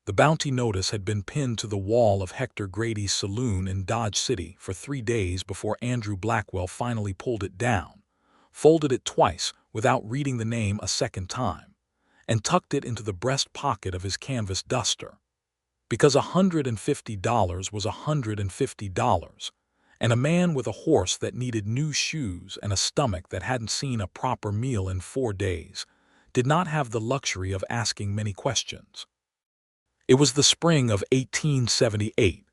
The bounty notice had been pinned to the wall of Hector Grady's saloon in Dodge City for 3 days before Andrew Blackwell finally pulled it down, folded it twice without reading the name a second time, and tucked it into the breast pocket of his canvas duster. Because $150 was $150, and a man with a horse that needed new shoes and a stomach that hadn't seen a proper meal in 4 days did not have the luxury of asking many questions. It was the spring of 1878,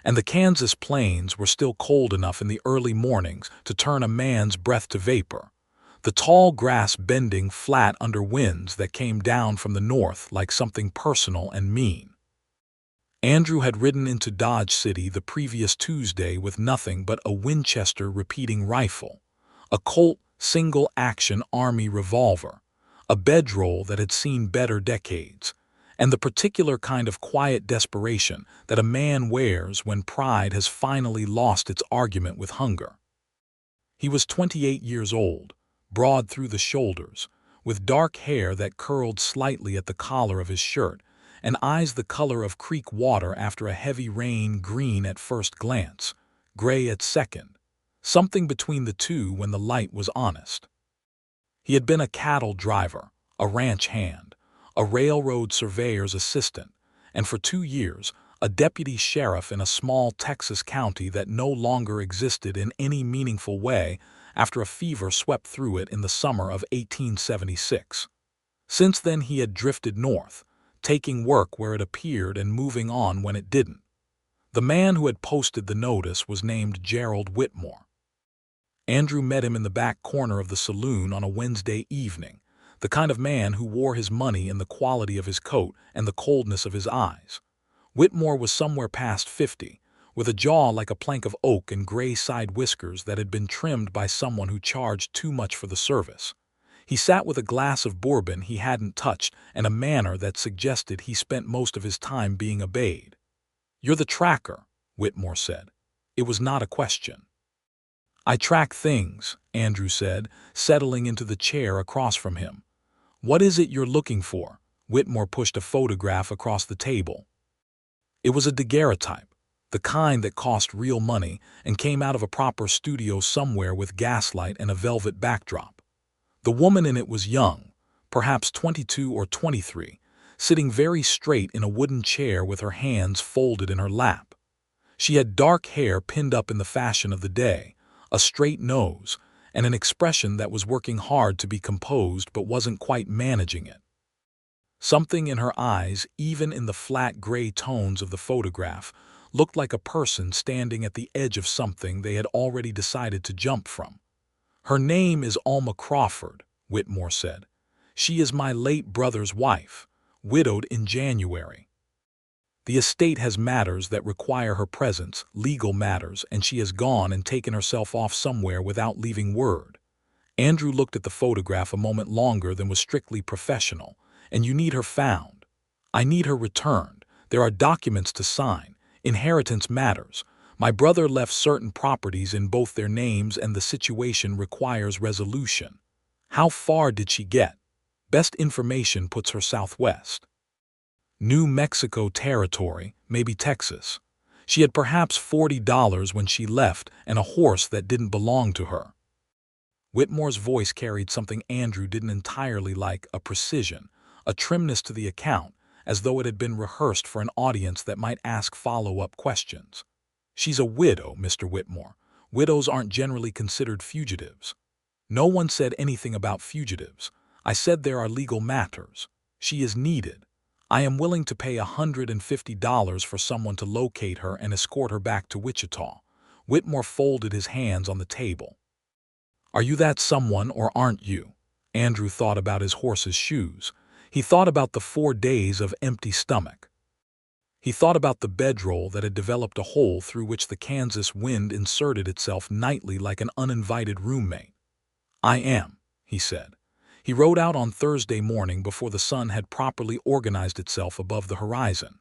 and the Kansas plains were still cold enough in the early mornings to turn a man's breath to vapor, the tall grass bending flat under winds that came down from the north like something personal and mean. Andrew had ridden into Dodge City the previous Tuesday with nothing but a Winchester repeating rifle, a Colt single-action Army revolver, a bedroll that had seen better decades, and the particular kind of quiet desperation that a man wears when pride has finally lost its argument with hunger. He was 28 years old, broad through the shoulders, with dark hair that curled slightly at the collar of his shirt, and eyes the color of creek water after a heavy rain, green at first glance, gray at second, something between the two when the light was honest. He had been a cattle driver, a ranch hand, a railroad surveyor's assistant, and for 2 years, a deputy sheriff in a small Texas county that no longer existed in any meaningful way after a fever swept through it in the summer of 1876. Since then he had drifted north, taking work where it appeared and moving on when it didn't. The man who had posted the notice was named Gerald Whitmore. Andrew met him in the back corner of the saloon on a Wednesday evening, the kind of man who wore his money in the quality of his coat and the coldness of his eyes. Whitmore was somewhere past 50, with a jaw like a plank of oak and gray side whiskers that had been trimmed by someone who charged too much for the service. He sat with a glass of bourbon he hadn't touched and a manner that suggested he spent most of his time being obeyed. "You're the tracker," Whitmore said. It was not a question. "I track things," Andrew said, settling into the chair across from him. "What is it you're looking for?" Whitmore pushed a photograph across the table. It was a daguerreotype, the kind that cost real money and came out of a proper studio somewhere with gaslight and a velvet backdrop. The woman in it was young, perhaps 22 or 23, sitting very straight in a wooden chair with her hands folded in her lap. She had dark hair pinned up in the fashion of the day, a straight nose, and an expression that was working hard to be composed but wasn't quite managing it. Something in her eyes, even in the flat gray tones of the photograph, looked like a person standing at the edge of something they had already decided to jump from. "Her name is Alma Crawford," Whitmore said. "She is my late brother's wife, widowed in January. The estate has matters that require her presence, legal matters, and she has gone and taken herself off somewhere without leaving word." Andrew looked at the photograph a moment longer than was strictly professional. "And you need her found. I need her returned. There are documents to sign. Inheritance matters. My brother left certain properties in both their names and the situation requires resolution. How far did she get? Best information puts her southwest. New Mexico territory, maybe Texas. She had perhaps $40 when she left and a horse that didn't belong to her." Whitmore's voice carried something Andrew didn't entirely like, a precision, a trimness to the account, as though it had been rehearsed for an audience that might ask follow-up questions. "She's a widow, Mr. Whitmore. Widows aren't generally considered fugitives." "No one said anything about fugitives. I said there are legal matters. She is needed. I am willing to pay $150 for someone to locate her and escort her back to Wichita." Whitmore folded his hands on the table. "Are you that someone or aren't you?" Andrew thought about his horse's shoes. He thought about the 4 days of empty stomach. He thought about the bedroll that had developed a hole through which the Kansas wind inserted itself nightly like an uninvited roommate. "I am," he said. He rode out on Thursday morning before the sun had properly organized itself above the horizon.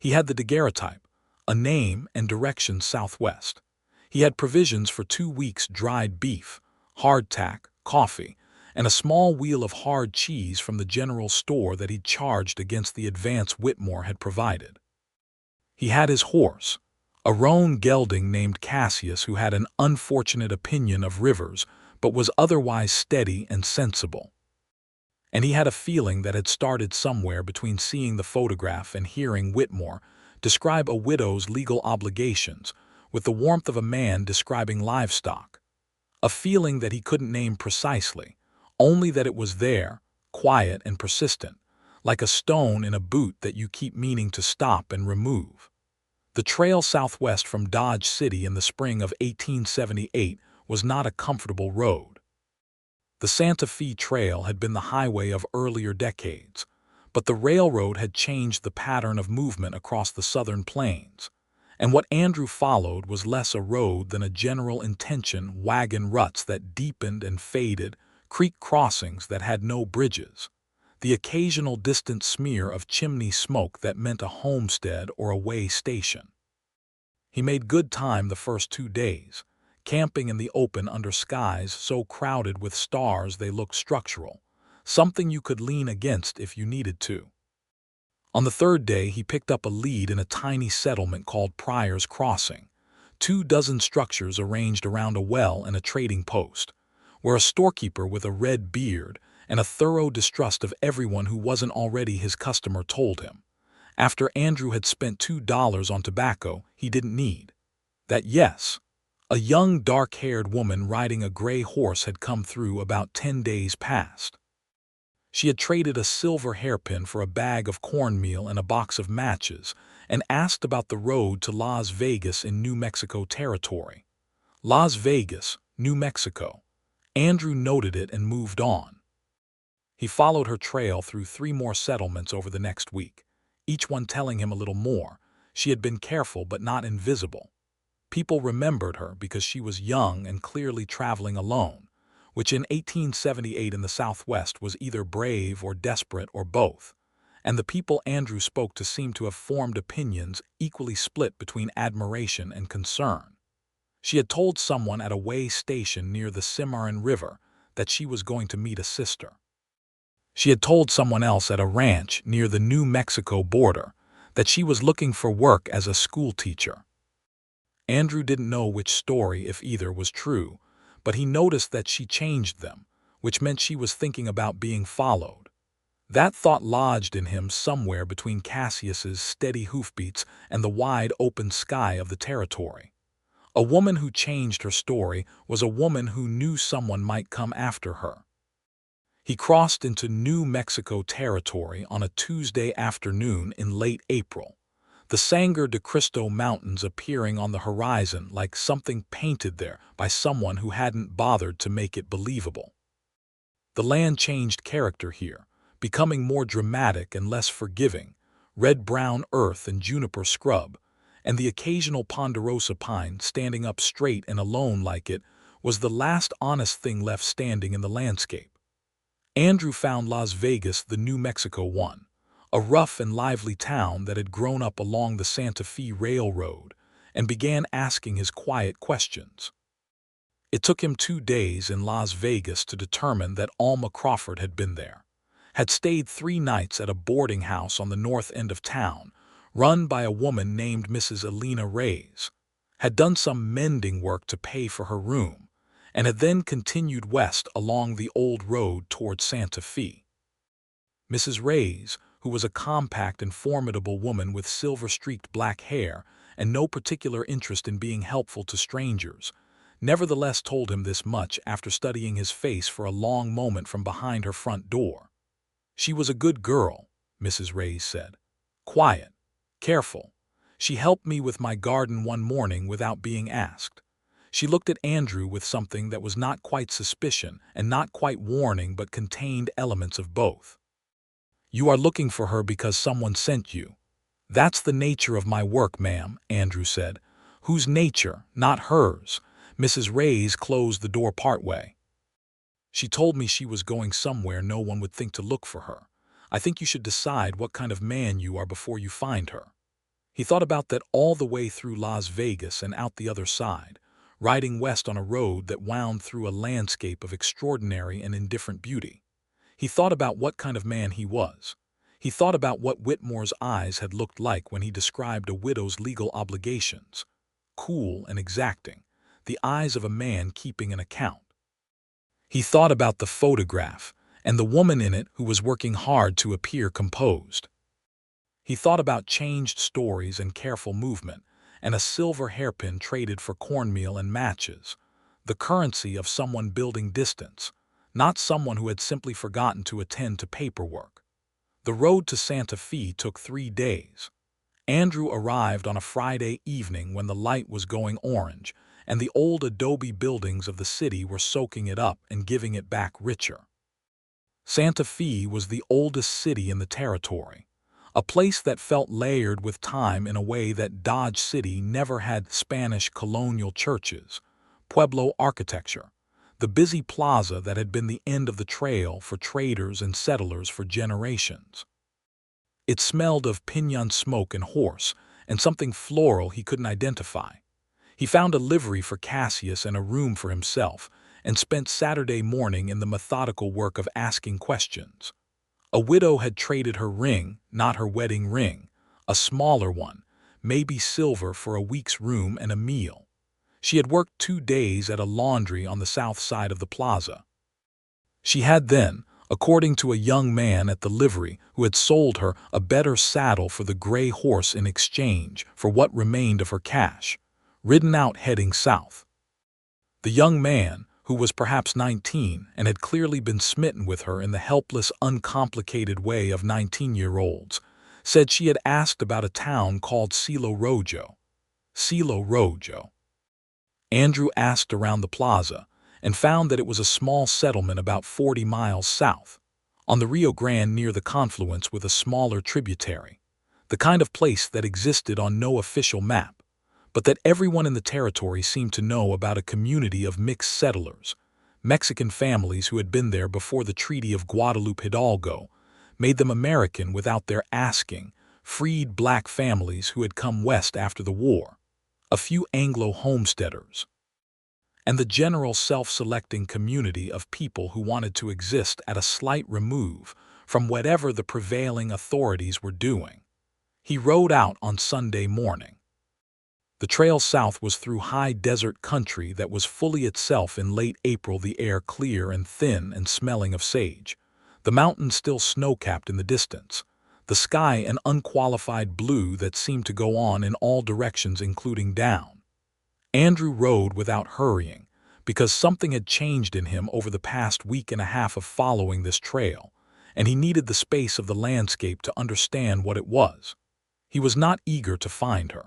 He had the daguerreotype, a name and directions southwest. He had provisions for 2 weeks dried beef, hardtack, coffee, and a small wheel of hard cheese from the general store that he'd charged against the advance Whitmore had provided. He had his horse, a roan gelding named Cassius, who had an unfortunate opinion of rivers but was otherwise steady and sensible. And he had a feeling that had started somewhere between seeing the photograph and hearing Whitmore describe a widow's legal obligations with the warmth of a man describing livestock. A feeling that he couldn't name precisely, only that it was there, quiet and persistent, like a stone in a boot that you keep meaning to stop and remove. The trail southwest from Dodge City in the spring of 1878 was not a comfortable road. The Santa Fe Trail had been the highway of earlier decades, but the railroad had changed the pattern of movement across the southern plains, and what Andrew followed was less a road than a general intention wagon ruts that deepened and faded, creek crossings that had no bridges, the occasional distant smear of chimney smoke that meant a homestead or a way station. He made good time the first 2 days, camping in the open under skies so crowded with stars they looked structural, something you could lean against if you needed to. On the 3rd day, he picked up a lead in a tiny settlement called Pryor's Crossing, 24 structures arranged around a well and a trading post, where a storekeeper with a red beard and a thorough distrust of everyone who wasn't already his customer told him, after Andrew had spent $2 on tobacco he didn't need, that yes, a young dark-haired woman riding a gray horse had come through about 10 days past. She had traded a silver hairpin for a bag of cornmeal and a box of matches and asked about the road to Las Vegas in New Mexico territory. Las Vegas, New Mexico. Andrew noted it and moved on. He followed her trail through 3 more settlements over the next week, each one telling him a little more. She had been careful but not invisible. People remembered her because she was young and clearly traveling alone, which in 1878 in the Southwest was either brave or desperate or both, and the people Andrew spoke to seemed to have formed opinions equally split between admiration and concern. She had told someone at a way station near the Cimarron River that she was going to meet a sister. She had told someone else at a ranch near the New Mexico border that she was looking for work as a school teacher. Andrew didn't know which story, if either, was true, but he noticed that she changed them, which meant she was thinking about being followed. That thought lodged in him somewhere between Cassius's steady hoofbeats and the wide open sky of the territory. A woman who changed her story was a woman who knew someone might come after her. He crossed into New Mexico territory on a Tuesday afternoon in late April, the Sangre de Cristo Mountains appearing on the horizon like something painted there by someone who hadn't bothered to make it believable. The land changed character here, becoming more dramatic and less forgiving, red-brown earth and juniper scrub, and the occasional ponderosa pine standing up straight and alone like it was the last honest thing left standing in the landscape. Andrew found Las Vegas the New Mexico one, a rough and lively town that had grown up along the Santa Fe Railroad, and began asking his quiet questions. It took him 2 days in Las Vegas to determine that Alma Crawford had been there, had stayed 3 nights at a boarding house on the north end of town, run by a woman named Mrs. Elena Reyes, had done some mending work to pay for her room, and had then continued west along the old road toward Santa Fe. Mrs. Reyes, who was a compact and formidable woman with silver-streaked black hair and no particular interest in being helpful to strangers, nevertheless told him this much after studying his face for a long moment from behind her front door. She was a good girl, Mrs. Reyes said. Quiet, careful. She helped me with my garden one morning without being asked. She looked at Andrew with something that was not quite suspicion and not quite warning but contained elements of both. You are looking for her because someone sent you. That's the nature of my work, ma'am, Andrew said. Whose nature, not hers? Mrs. Reyes closed the door partway. She told me she was going somewhere no one would think to look for her. I think you should decide what kind of man you are before you find her. He thought about that all the way through Las Vegas and out the other side, riding west on a road that wound through a landscape of extraordinary and indifferent beauty. He thought about what kind of man he was. He thought about what Whitmore's eyes had looked like when he described a widow's legal obligations. Cool and exacting, the eyes of a man keeping an account. He thought about the photograph and the woman in it who was working hard to appear composed. He thought about changed stories and careful movement, and a silver hairpin traded for cornmeal and matches, the currency of someone building distance, not someone who had simply forgotten to attend to paperwork. The road to Santa Fe took 3 days. Andrew arrived on a Friday evening when the light was going orange, and the old adobe buildings of the city were soaking it up and giving it back richer. Santa Fe was the oldest city in the territory, a place that felt layered with time in a way that Dodge City never had. Spanish colonial churches, Pueblo architecture, the busy plaza that had been the end of the trail for traders and settlers for generations. It smelled of piñon smoke and horse, and something floral he couldn't identify. He found a livery for Cassius and a room for himself, and spent Saturday morning in the methodical work of asking questions. A widow had traded her ring, not her wedding ring, a smaller one, maybe silver, for a week's room and a meal. She had worked 2 days at a laundry on the south side of the plaza. She had then, according to a young man at the livery who had sold her a better saddle for the gray horse in exchange for what remained of her cash, ridden out heading south. The young man, who was perhaps 19 and had clearly been smitten with her in the helpless, uncomplicated way of 19-year-olds, said she had asked about a town called Silo Rojo. Silo Rojo. Andrew asked around the plaza and found that it was a small settlement about 40 miles south, on the Rio Grande near the confluence with a smaller tributary, the kind of place that existed on no official map, but that everyone in the territory seemed to know about. A community of mixed settlers, Mexican families who had been there before the Treaty of Guadalupe Hidalgo made them American without their asking, freed black families who had come west after the war, a few Anglo homesteaders, and the general self-selecting community of people who wanted to exist at a slight remove from whatever the prevailing authorities were doing. He rode out on Sunday morning. The trail south was through high desert country that was fully itself in late April, the air clear and thin and smelling of sage, the mountains still snow-capped in the distance, the sky an unqualified blue that seemed to go on in all directions including down. Andrew rode without hurrying, because something had changed in him over the past week and a half of following this trail, and he needed the space of the landscape to understand what it was. He was not eager to find her.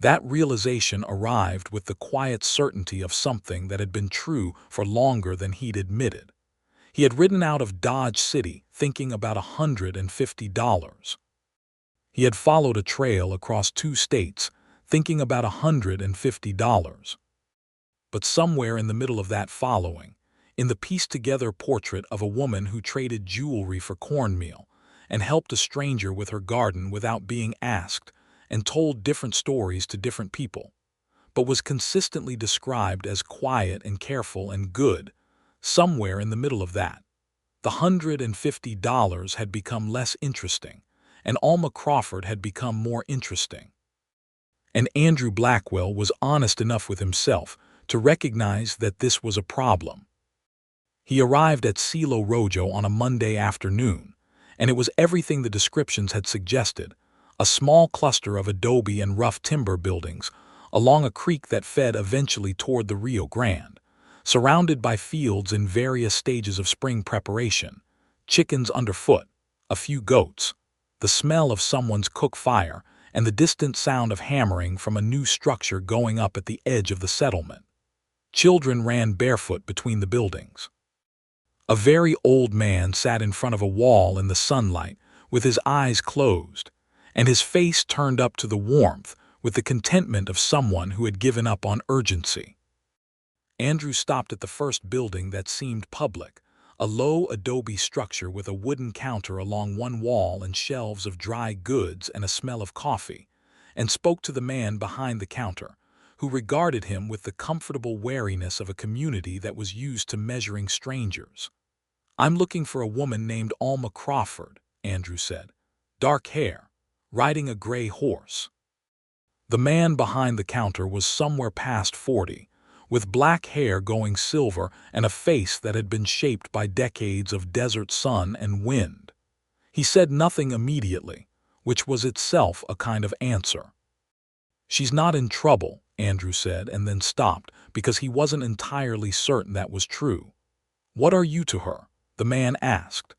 That realization arrived with the quiet certainty of something that had been true for longer than he'd admitted. He had ridden out of Dodge City thinking about $150. He had followed a trail across 2 states thinking about $150. But somewhere in the middle of that following, in the pieced-together portrait of a woman who traded jewelry for cornmeal and helped a stranger with her garden without being asked, and told different stories to different people, but was consistently described as quiet and careful and good, somewhere in the middle of that, the $150 had become less interesting, and Alma Crawford had become more interesting. And Andrew Blackwell was honest enough with himself to recognize that this was a problem. He arrived at Silo Rojo on a Monday afternoon, and it was everything the descriptions had suggested, a small cluster of adobe and rough timber buildings along a creek that fed eventually toward the Rio Grande, surrounded by fields in various stages of spring preparation, chickens underfoot, a few goats, the smell of someone's cook fire, and the distant sound of hammering from a new structure going up at the edge of the settlement. Children ran barefoot between the buildings. A very old man sat in front of a wall in the sunlight with his eyes closed, and his face turned up to the warmth with the contentment of someone who had given up on urgency. Andrew stopped at the first building that seemed public, a low adobe structure with a wooden counter along one wall and shelves of dry goods and a smell of coffee, and spoke to the man behind the counter, who regarded him with the comfortable wariness of a community that was used to measuring strangers. "I'm looking for a woman named Alma Crawford," Andrew said. "Dark hair, riding a gray horse." The man behind the counter was somewhere past 40, with black hair going silver and a face that had been shaped by decades of desert sun and wind. He said nothing immediately, which was itself a kind of answer. "She's not in trouble," Andrew said, and then stopped because he wasn't entirely certain that was true. "What are you to her?" the man asked.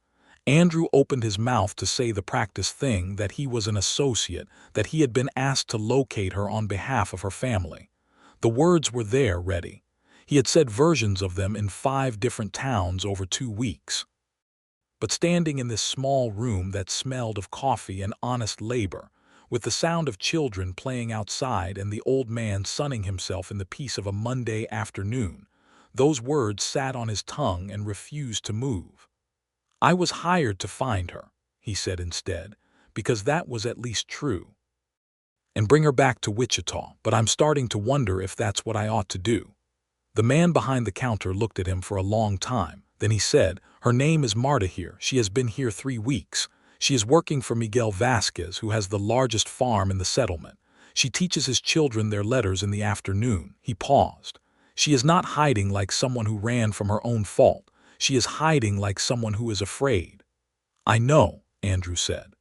Andrew opened his mouth to say the practiced thing that he was an associate, that he had been asked to locate her on behalf of her family. The words were there ready. He had said versions of them in 5 different towns over 2 weeks. But standing in this small room that smelled of coffee and honest labor, with the sound of children playing outside and the old man sunning himself in the peace of a Monday afternoon, those words sat on his tongue and refused to move. "I was hired to find her," he said instead, because that was at least true, "and bring her back to Wichita, but I'm starting to wonder if that's what I ought to do." The man behind the counter looked at him for a long time. Then he said, "Her name is Marta here. She has been here 3 weeks. She is working for Miguel Vasquez, who has the largest farm in the settlement. She teaches his children their letters in the afternoon." He paused. "She is not hiding like someone who ran from her own fault. She is hiding like someone who is afraid." "I know," Andrew said.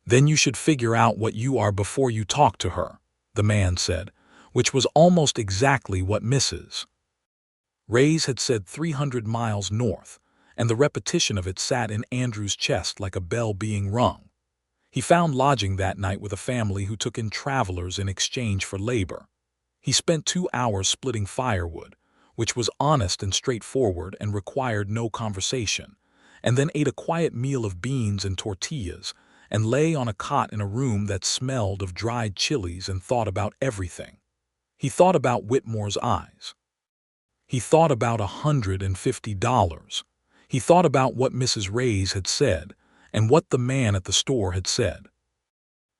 "Then you should figure out what you are before you talk to her," the man said, which was almost exactly what Mrs. Reyes had said 300 miles north, and the repetition of it sat in Andrew's chest like a bell being rung. He found lodging that night with a family who took in travelers in exchange for labor. He spent 2 hours splitting firewood, which was honest and straightforward and required no conversation, and then ate a quiet meal of beans and tortillas, and lay on a cot in a room that smelled of dried chilies and thought about everything. He thought about Whitmore's eyes. He thought about $150. He thought about what Mrs. Reyes had said and what the man at the store had said.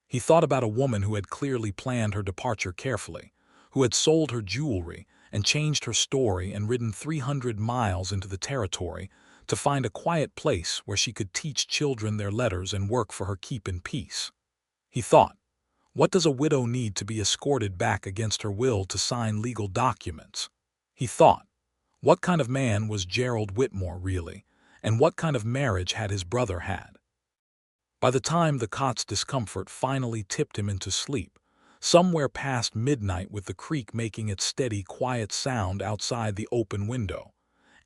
He thought about a woman who had clearly planned her departure carefully, who had sold her jewelry and changed her story and ridden 300 miles into the territory to find a quiet place where she could teach children their letters and work for her keep in peace. He thought, what does a widow need to be escorted back against her will to sign legal documents? He thought, what kind of man was Gerald Whitmore really, and what kind of marriage had his brother had? By the time the cot's discomfort finally tipped him into sleep, somewhere past midnight with the creek making its steady, quiet sound outside the open window,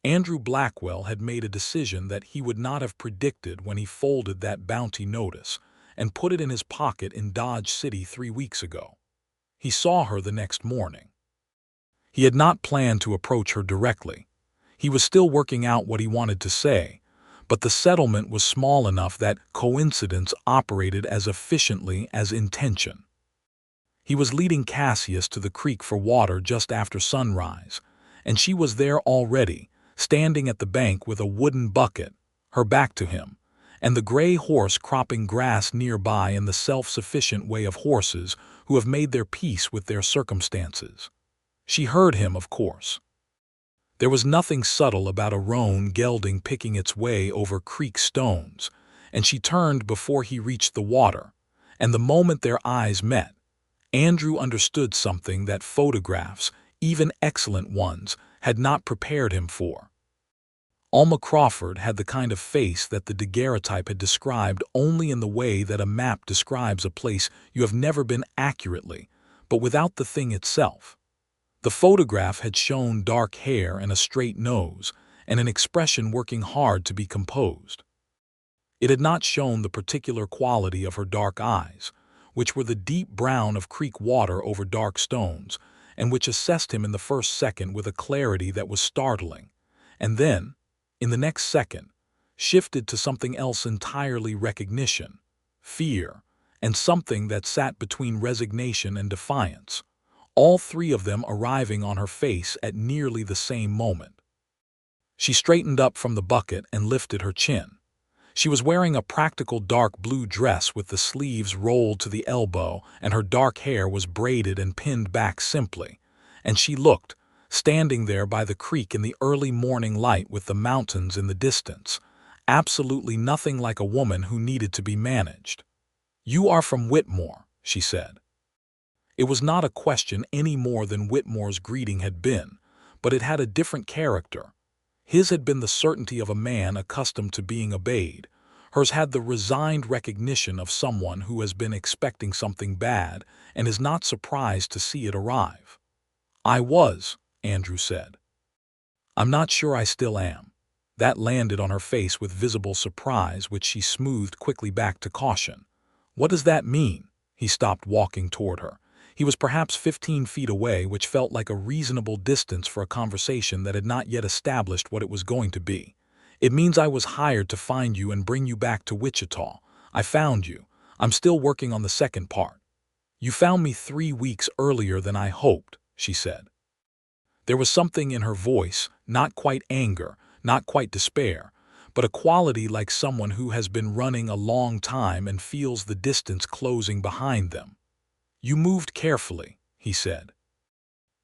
Andrew Blackwell had made a decision that he would not have predicted when he folded that bounty notice and put it in his pocket in Dodge City 3 weeks ago. He saw her the next morning. He had not planned to approach her directly. He was still working out what he wanted to say, but the settlement was small enough that coincidence operated as efficiently as intention. He was leading Cassius to the creek for water just after sunrise, and she was there already, standing at the bank with a wooden bucket, her back to him, and the gray horse cropping grass nearby in the self-sufficient way of horses who have made their peace with their circumstances. She heard him, of course. There was nothing subtle about a roan gelding picking its way over creek stones, and she turned before he reached the water, and the moment their eyes met, Andrew understood something that photographs, even excellent ones, had not prepared him for. Alma Crawford had the kind of face that the daguerreotype had described only in the way that a map describes a place you have never been accurately, but without the thing itself. The photograph had shown dark hair and a straight nose, and an expression working hard to be composed. It had not shown the particular quality of her dark eyes, which were the deep brown of creek water over dark stones, and which assessed him in the first second with a clarity that was startling, and then, in the next second, shifted to something else entirely: recognition, fear, and something that sat between resignation and defiance, all 3 of them arriving on her face at nearly the same moment. She straightened up from the bucket and lifted her chin. She was wearing a practical dark blue dress with the sleeves rolled to the elbow, and her dark hair was braided and pinned back simply. And she looked, standing there by the creek in the early morning light with the mountains in the distance, absolutely nothing like a woman who needed to be managed. "You are from Whitmore," she said. It was not a question any more than Whitmore's greeting had been, but it had a different character. His had been the certainty of a man accustomed to being obeyed. Hers had the resigned recognition of someone who has been expecting something bad and is not surprised to see it arrive. "I was," Andrew said. "I'm not sure I still am." That landed on her face with visible surprise, which she smoothed quickly back to caution. "What does that mean?" He stopped walking toward her. He was perhaps 15 feet away, which felt like a reasonable distance for a conversation that had not yet established what it was going to be. "It means I was hired to find you and bring you back to Wichita. I found you. I'm still working on the second part." "You found me 3 weeks earlier than I hoped," she said. There was something in her voice, not quite anger, not quite despair, but a quality like someone who has been running a long time and feels the distance closing behind them. "You moved carefully," he said.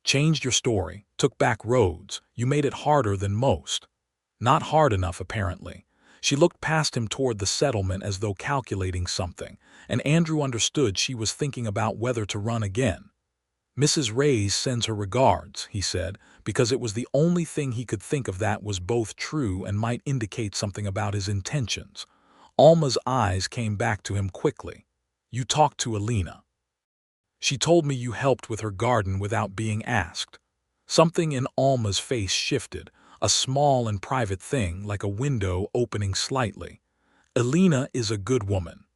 "Changed your story, took back roads, you made it harder than most." Not hard enough, apparently. She looked past him toward the settlement as though calculating something, and Andrew understood she was thinking about whether to run again. "Mrs. Reyes sends her regards," he said, because it was the only thing he could think of that was both true and might indicate something about his intentions. Alma's eyes came back to him quickly. "You talked to Alina. She told me you helped with her garden without being asked." Something in Alma's face shifted, a small and private thing like a window opening slightly. "Alina is a good woman.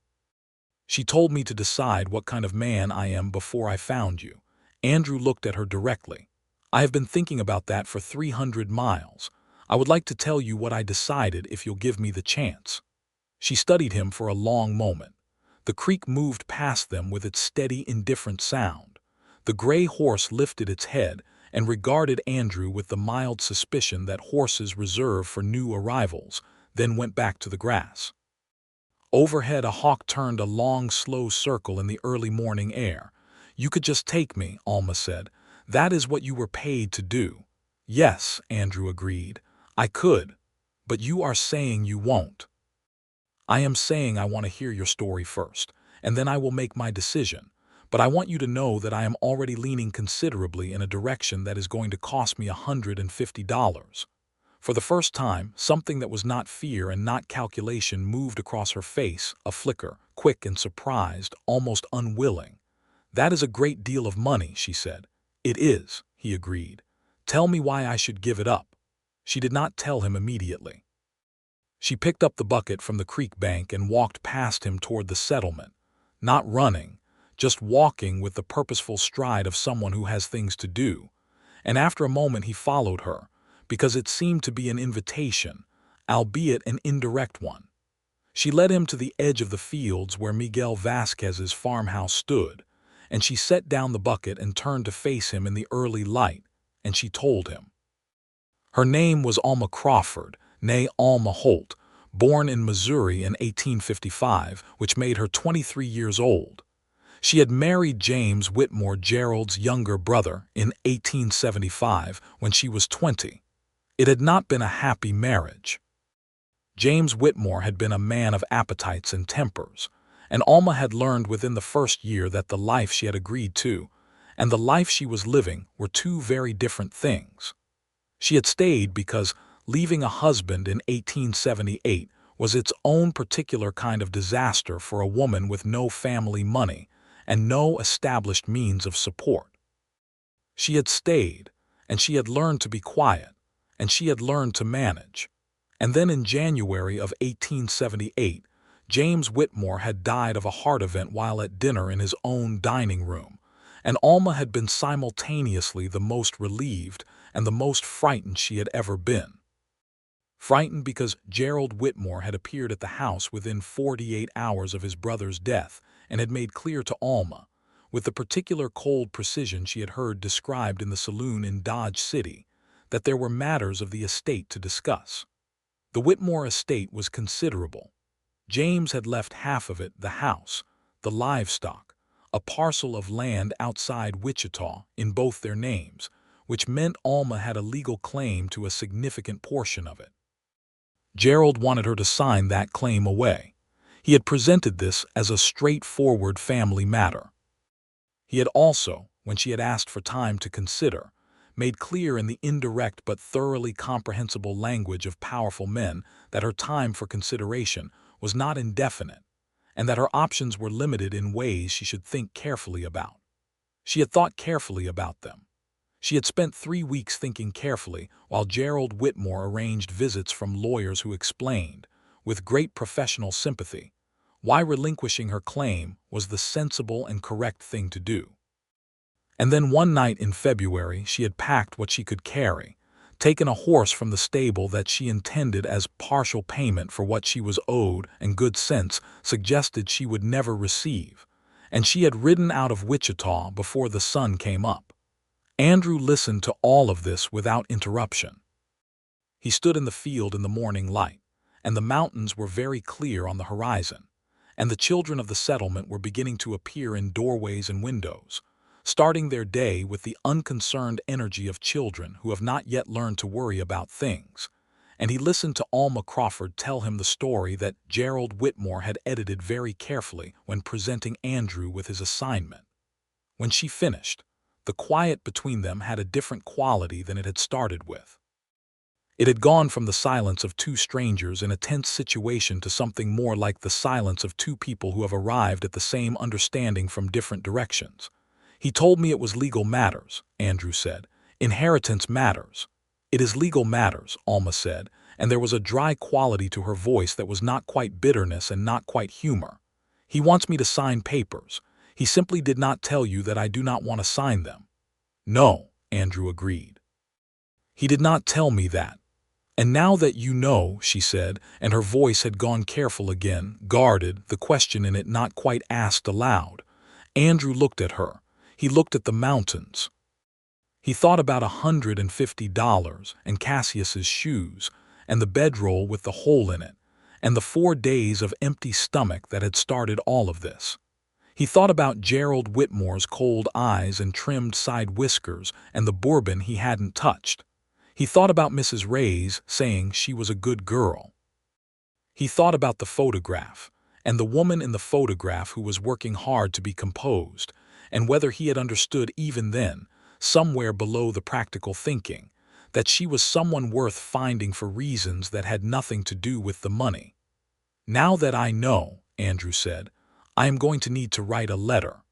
She told me to decide what kind of man I am before I found you." Andrew looked at her directly. "I have been thinking about that for 300 miles. I would like to tell you what I decided if you'll give me the chance." She studied him for a long moment. The creek moved past them with its steady, indifferent sound. The gray horse lifted its head and regarded Andrew with the mild suspicion that horses reserve for new arrivals, then went back to the grass. Overhead, a hawk turned a long, slow circle in the early morning air. "You could just take me," Alma said. "That is what you were paid to do." "Yes," Andrew agreed. "I could. But you are saying you won't." "I am saying I want to hear your story first, and then I will make my decision. But I want you to know that I am already leaning considerably in a direction that is going to cost me $150. For the first time, something that was not fear and not calculation moved across her face, a flicker, quick and surprised, almost unwilling. "That is a great deal of money," she said. "It is," he agreed. "Tell me why I should give it up." She did not tell him immediately. She picked up the bucket from the creek bank and walked past him toward the settlement. Not running, just walking with the purposeful stride of someone who has things to do. And after a moment he followed her, because it seemed to be an invitation, albeit an indirect one. She led him to the edge of the fields where Miguel Vasquez's farmhouse stood, and she set down the bucket and turned to face him in the early light, and she told him. Her name was Alma Crawford, née Alma Holt, born in Missouri in 1855, which made her 23 years old. She had married James Whitmore, Gerald's younger brother, in 1875 when she was 20. It had not been a happy marriage. James Whitmore had been a man of appetites and tempers, and Alma had learned within the first year that the life she had agreed to and the life she was living were two very different things. She had stayed because leaving a husband in 1878 was its own particular kind of disaster for a woman with no family money and no established means of support. She had stayed, and she had learned to be quiet, and she had learned to manage. And then in January of 1878, James Whitmore had died of a heart event while at dinner in his own dining room, and Alma had been simultaneously the most relieved and the most frightened she had ever been. Frightened because Gerald Whitmore had appeared at the house within 48 hours of his brother's death and had made clear to Alma, with the particular cold precision she had heard described in the saloon in Dodge City, that there were matters of the estate to discuss. The Whitmore estate was considerable. James had left half of it, the house, the livestock, a parcel of land outside Wichita, in both their names, which meant Alma had a legal claim to a significant portion of it. Gerald wanted her to sign that claim away. He had presented this as a straightforward family matter. He had also, when she had asked for time to consider, made clear in the indirect but thoroughly comprehensible language of powerful men that her time for consideration was not indefinite, and that her options were limited in ways she should think carefully about. She had thought carefully about them. She had spent 3 weeks thinking carefully while Gerald Whitmore arranged visits from lawyers who explained, with great professional sympathy, why relinquishing her claim was the sensible and correct thing to do. And then one night in February she had packed what she could carry, taken a horse from the stable that she intended as partial payment for what she was owed and good sense suggested she would never receive, and she had ridden out of Wichita before the sun came up. Andrew listened to all of this without interruption. He stood in the field in the morning light, and the mountains were very clear on the horizon, and the children of the settlement were beginning to appear in doorways and windows, starting their day with the unconcerned energy of children who have not yet learned to worry about things. And he listened to Alma Crawford tell him the story that Gerald Whitmore had edited very carefully when presenting Andrew with his assignment. When she finished, the quiet between them had a different quality than it had started with. It had gone from the silence of two strangers in a tense situation to something more like the silence of two people who have arrived at the same understanding from different directions. "He told me it was legal matters," Andrew said. "Inheritance matters." "It is legal matters," Alma said, and there was a dry quality to her voice that was not quite bitterness and not quite humor. "He wants me to sign papers. He simply did not tell you that I do not want to sign them." "No," Andrew agreed. "He did not tell me that. And now that you know," she said, and her voice had gone careful again, guarded, the question in it not quite asked aloud. Andrew looked at her. He looked at the mountains. He thought about $150 and Cassius's shoes, and the bedroll with the hole in it, and the 4 days of empty stomach that had started all of this. He thought about Gerald Whitmore's cold eyes and trimmed side whiskers and the bourbon he hadn't touched. He thought about Mrs. Ray's saying she was a good girl. He thought about the photograph, and the woman in the photograph who was working hard to be composed, and whether he had understood even then, somewhere below the practical thinking, that she was someone worth finding for reasons that had nothing to do with the money. "Now that I know," Andrew said, "I am going to need to write a letter."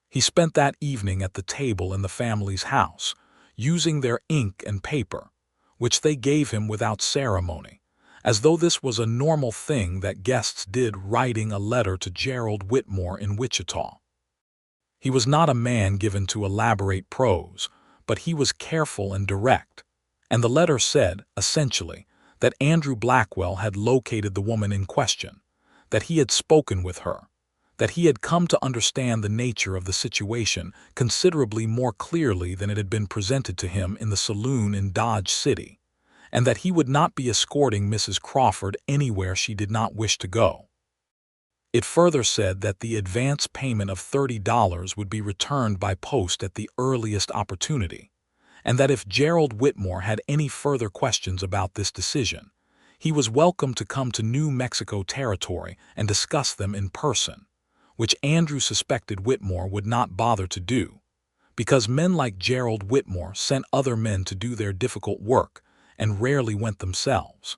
He spent that evening at the table in the family's house, using their ink and paper, which they gave him without ceremony, as though this was a normal thing that guests did, writing a letter to Gerald Whitmore in Wichita. He was not a man given to elaborate prose, but he was careful and direct, and the letter said, essentially, that Andrew Blackwell had located the woman in question, that he had spoken with her, that he had come to understand the nature of the situation considerably more clearly than it had been presented to him in the saloon in Dodge City, and that he would not be escorting Mrs. Crawford anywhere she did not wish to go. It further said that the advance payment of $30 would be returned by post at the earliest opportunity, and that if Gerald Whitmore had any further questions about this decision, he was welcome to come to New Mexico territory and discuss them in person, which Andrew suspected Whitmore would not bother to do, because men like Gerald Whitmore sent other men to do their difficult work and rarely went themselves.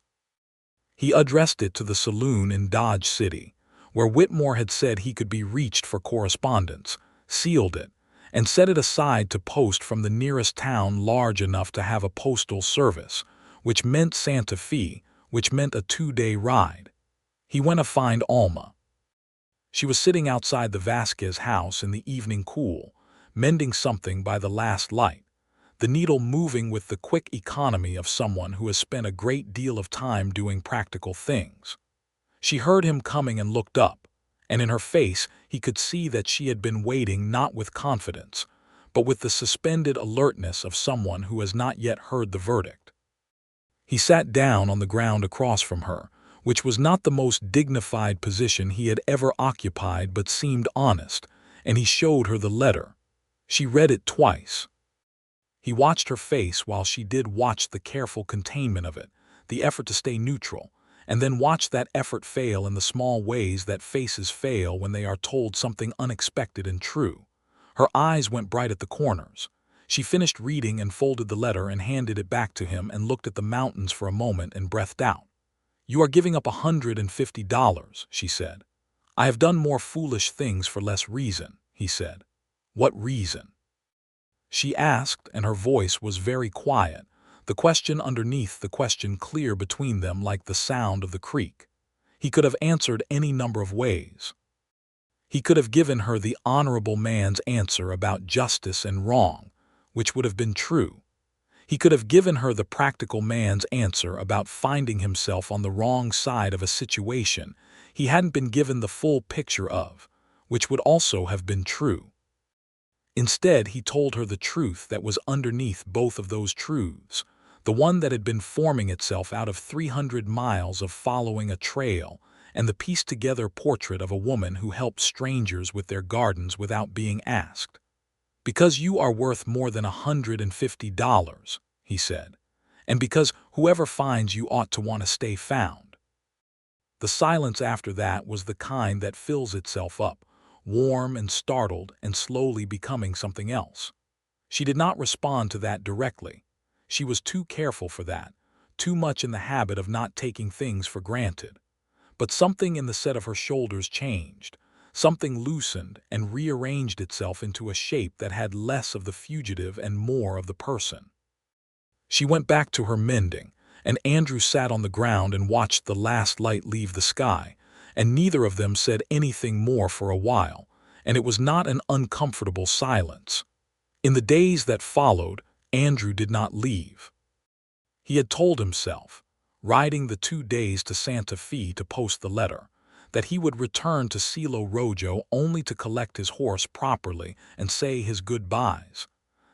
He addressed it to the saloon in Dodge City, where Whitmore had said he could be reached for correspondence, sealed it, and set it aside to post from the nearest town large enough to have a postal service, which meant Santa Fe, which meant a 2-day ride. He went to find Alma. She was sitting outside the Vasquez house in the evening cool, mending something by the last light, the needle moving with the quick economy of someone who has spent a great deal of time doing practical things. She heard him coming and looked up, and in her face he could see that she had been waiting not with confidence, but with the suspended alertness of someone who has not yet heard the verdict. He sat down on the ground across from her, which was not the most dignified position he had ever occupied but seemed honest, and he showed her the letter. She read it twice. He watched her face while she did watch the careful containment of it, the effort to stay neutral, and then watched that effort fail in the small ways that faces fail when they are told something unexpected and true. Her eyes went bright at the corners. She finished reading and folded the letter and handed it back to him and looked at the mountains for a moment and breathed out. "You are giving up $150, she said. "I have done more foolish things for less reason," he said. "What reason?" she asked, and her voice was very quiet, the question underneath the question clear between them like the sound of the creek. He could have answered any number of ways. He could have given her the honorable man's answer about justice and wrong, which would have been true. He could have given her the practical man's answer about finding himself on the wrong side of a situation he hadn't been given the full picture of, which would also have been true. Instead, he told her the truth that was underneath both of those truths, the one that had been forming itself out of 300 miles of following a trail and the pieced-together portrait of a woman who helped strangers with their gardens without being asked. "Because you are worth more than $150, he said, "and because whoever finds you ought to want to stay found." The silence after that was the kind that fills itself up, warm and startled and slowly becoming something else. She did not respond to that directly. She was too careful for that, too much in the habit of not taking things for granted. But something in the set of her shoulders changed. Something loosened and rearranged itself into a shape that had less of the fugitive and more of the person. She went back to her mending, and Andrew sat on the ground and watched the last light leave the sky, and neither of them said anything more for a while, and it was not an uncomfortable silence. In the days that followed, Andrew did not leave. He had told himself, riding the 2 days to Santa Fe to post the letter, that he would return to Silo Rojo only to collect his horse properly and say his goodbyes,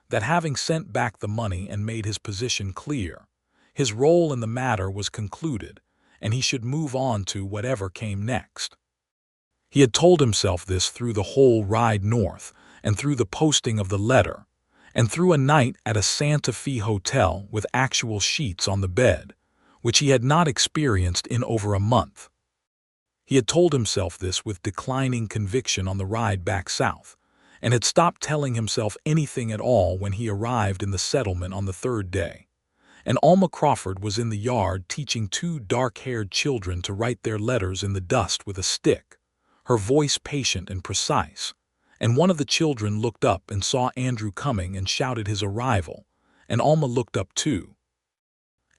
that having sent back the money and made his position clear, his role in the matter was concluded, and he should move on to whatever came next. He had told himself this through the whole ride north, and through the posting of the letter, and through a night at a Santa Fe hotel with actual sheets on the bed, which he had not experienced in over a month. He had told himself this with declining conviction on the ride back south, and had stopped telling himself anything at all when he arrived in the settlement on the 3rd day. And Alma Crawford was in the yard teaching 2 dark-haired children to write their letters in the dust with a stick, her voice patient and precise. And one of the children looked up and saw Andrew coming and shouted his arrival, and Alma looked up too.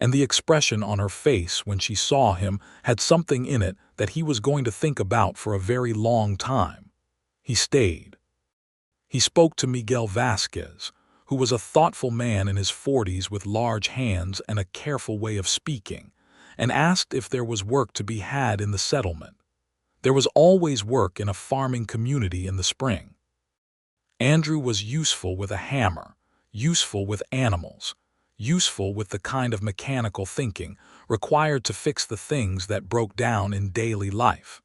And the expression on her face when she saw him had something in it that he was going to think about for a very long time. He stayed. He spoke to Miguel Vasquez, who was a thoughtful man in his 40s with large hands and a careful way of speaking, and asked if there was work to be had in the settlement. There was always work in a farming community in the spring. Andrew was useful with a hammer, useful with animals, useful with the kind of mechanical thinking required to fix the things that broke down in daily life.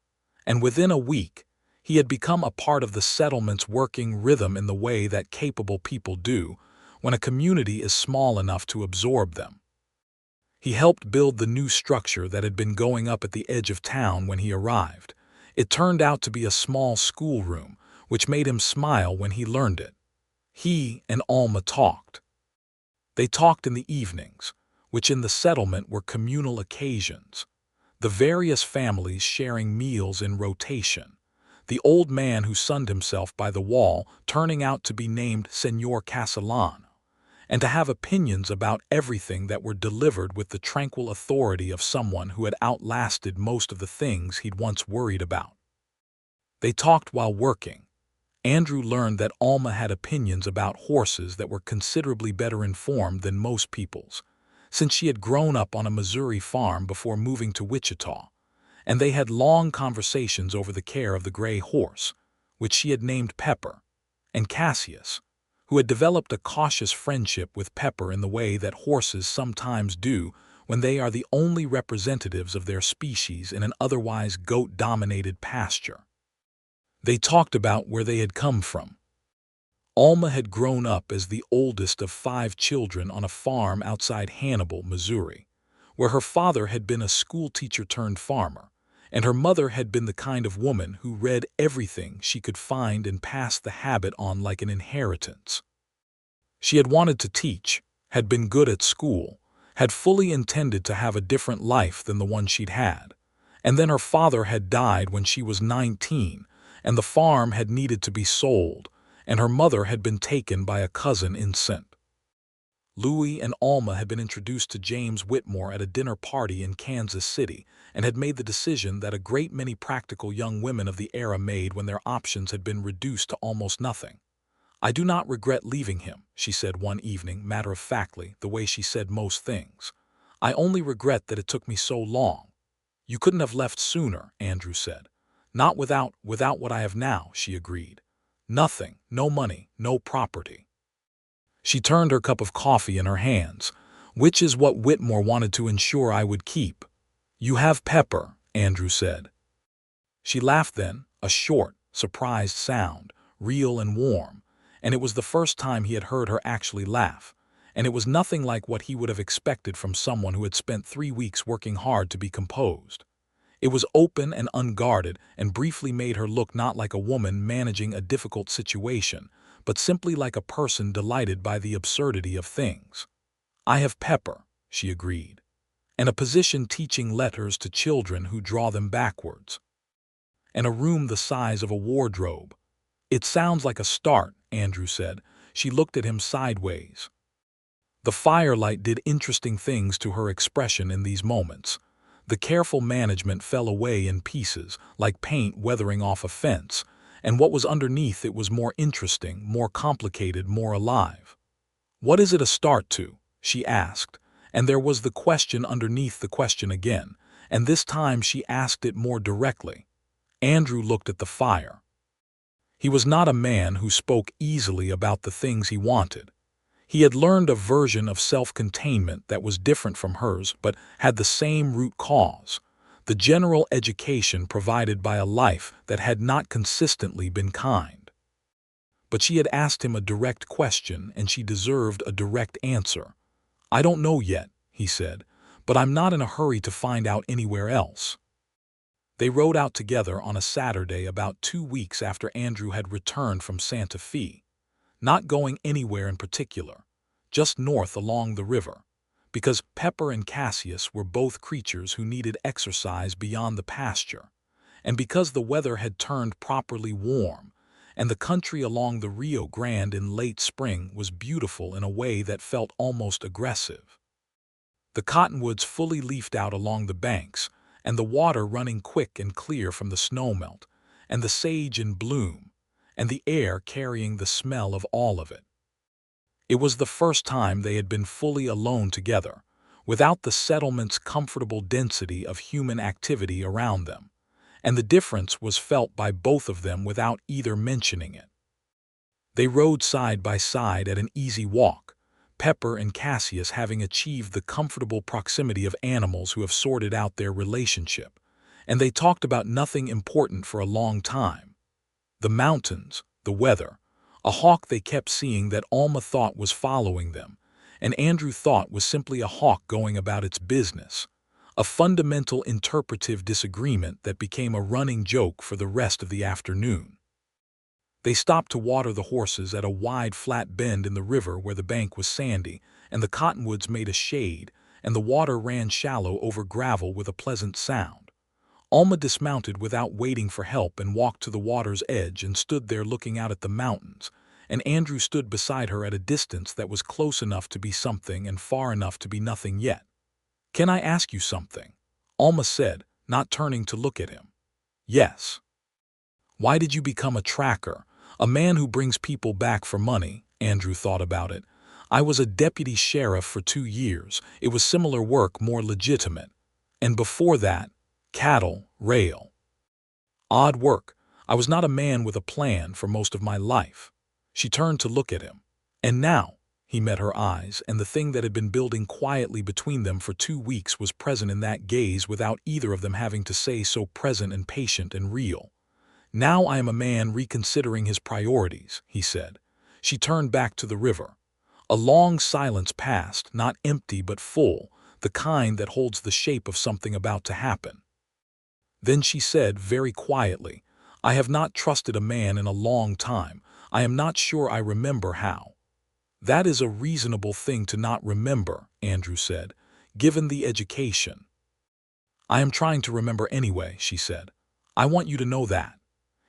And within a week, he had become a part of the settlement's working rhythm in the way that capable people do when a community is small enough to absorb them. He helped build the new structure that had been going up at the edge of town when he arrived. It turned out to be a small schoolroom, which made him smile when he learned it. He and Alma talked. They talked in the evenings, which in the settlement were communal occasions, the various families sharing meals in rotation, the old man who sunned himself by the wall turning out to be named Señor Castellano, and to have opinions about everything that were delivered with the tranquil authority of someone who had outlasted most of the things he'd once worried about. They talked while working. Andrew learned that Alma had opinions about horses that were considerably better informed than most people's, since she had grown up on a Missouri farm before moving to Wichita, and they had long conversations over the care of the gray horse, which she had named Pepper, and Cassius, who had developed a cautious friendship with Pepper in the way that horses sometimes do when they are the only representatives of their species in an otherwise goat-dominated pasture. They talked about where they had come from. Alma had grown up as the oldest of 5 children on a farm outside Hannibal, Missouri, where her father had been a schoolteacher turned farmer, and her mother had been the kind of woman who read everything she could find and passed the habit on like an inheritance. She had wanted to teach, had been good at school, had fully intended to have a different life than the one she'd had, and then her father had died when she was 19, and the farm had needed to be sold, and her mother had been taken by a cousin in St. Louis, and Alma had been introduced to James Whitmore at a dinner party in Kansas City and had made the decision that a great many practical young women of the era made when their options had been reduced to almost nothing. "I do not regret leaving him," she said one evening, matter-of-factly, the way she said most things. "I only regret that it took me so long." "You couldn't have left sooner," Andrew said. "Not without what I have now," she agreed. "Nothing, no money, no property." She turned her cup of coffee in her hands. "Which is what Whitmore wanted to ensure I would keep." "You have pepper," Andrew said. She laughed then, a short, surprised sound, real and warm, and it was the first time he had heard her actually laugh, and it was nothing like what he would have expected from someone who had spent 3 weeks working hard to be composed. It was open and unguarded and briefly made her look not like a woman managing a difficult situation, but simply like a person delighted by the absurdity of things. "I have pepper," she agreed, "and a position teaching letters to children who draw them backwards, and a room the size of a wardrobe." "It sounds like a start," Andrew said. She looked at him sideways. The firelight did interesting things to her expression in these moments. The careful management fell away in pieces, like paint weathering off a fence, and what was underneath it was more interesting, more complicated, more alive. "What is it a start to?" she asked, and there was the question underneath the question again, and this time she asked it more directly. Andrew looked at the fire. He was not a man who spoke easily about the things he wanted. He had learned a version of self-containment that was different from hers but had the same root cause, the general education provided by a life that had not consistently been kind. But she had asked him a direct question, and she deserved a direct answer. "I don't know yet," he said, "but I'm not in a hurry to find out anywhere else." They rode out together on a Saturday about 2 weeks after Andrew had returned from Santa Fe, not going anywhere in particular, just north along the river, because Pepper and Cassius were both creatures who needed exercise beyond the pasture, and because the weather had turned properly warm, and the country along the Rio Grande in late spring was beautiful in a way that felt almost aggressive. The cottonwoods fully leafed out along the banks, and the water running quick and clear from the snowmelt, and the sage in bloom, and the air carrying the smell of all of it. It was the first time they had been fully alone together, without the settlement's comfortable density of human activity around them, and the difference was felt by both of them without either mentioning it. They rode side by side at an easy walk, Pepper and Cassius having achieved the comfortable proximity of animals who have sorted out their relationship, and they talked about nothing important for a long time. The mountains, the weather, a hawk they kept seeing that Alma thought was following them, and Andrew thought was simply a hawk going about its business, a fundamental interpretive disagreement that became a running joke for the rest of the afternoon. They stopped to water the horses at a wide flat bend in the river where the bank was sandy, and the cottonwoods made a shade, and the water ran shallow over gravel with a pleasant sound. Alma dismounted without waiting for help and walked to the water's edge and stood there looking out at the mountains, and Andrew stood beside her at a distance that was close enough to be something and far enough to be nothing yet. "Can I ask you something?" Alma said, not turning to look at him. "Yes." "Why did you become a tracker, a man who brings people back for money?" Andrew thought about it. "I was a deputy sheriff for 2 years. It was similar work, more legitimate. And before that, cattle, rail. Odd work. I was not a man with a plan for most of my life." She turned to look at him. "And now," He met her eyes, and the thing that had been building quietly between them for 2 weeks was present in that gaze without either of them having to say so present and patient and real. "Now I am a man reconsidering his priorities," he said. She turned back to the river. A long silence passed, not empty but full, the kind that holds the shape of something about to happen. Then she said very quietly, "I have not trusted a man in a long time. I am not sure I remember how." "That is a reasonable thing to not remember," Andrew said, "given the education." "I am trying to remember anyway," she said. "I want you to know that."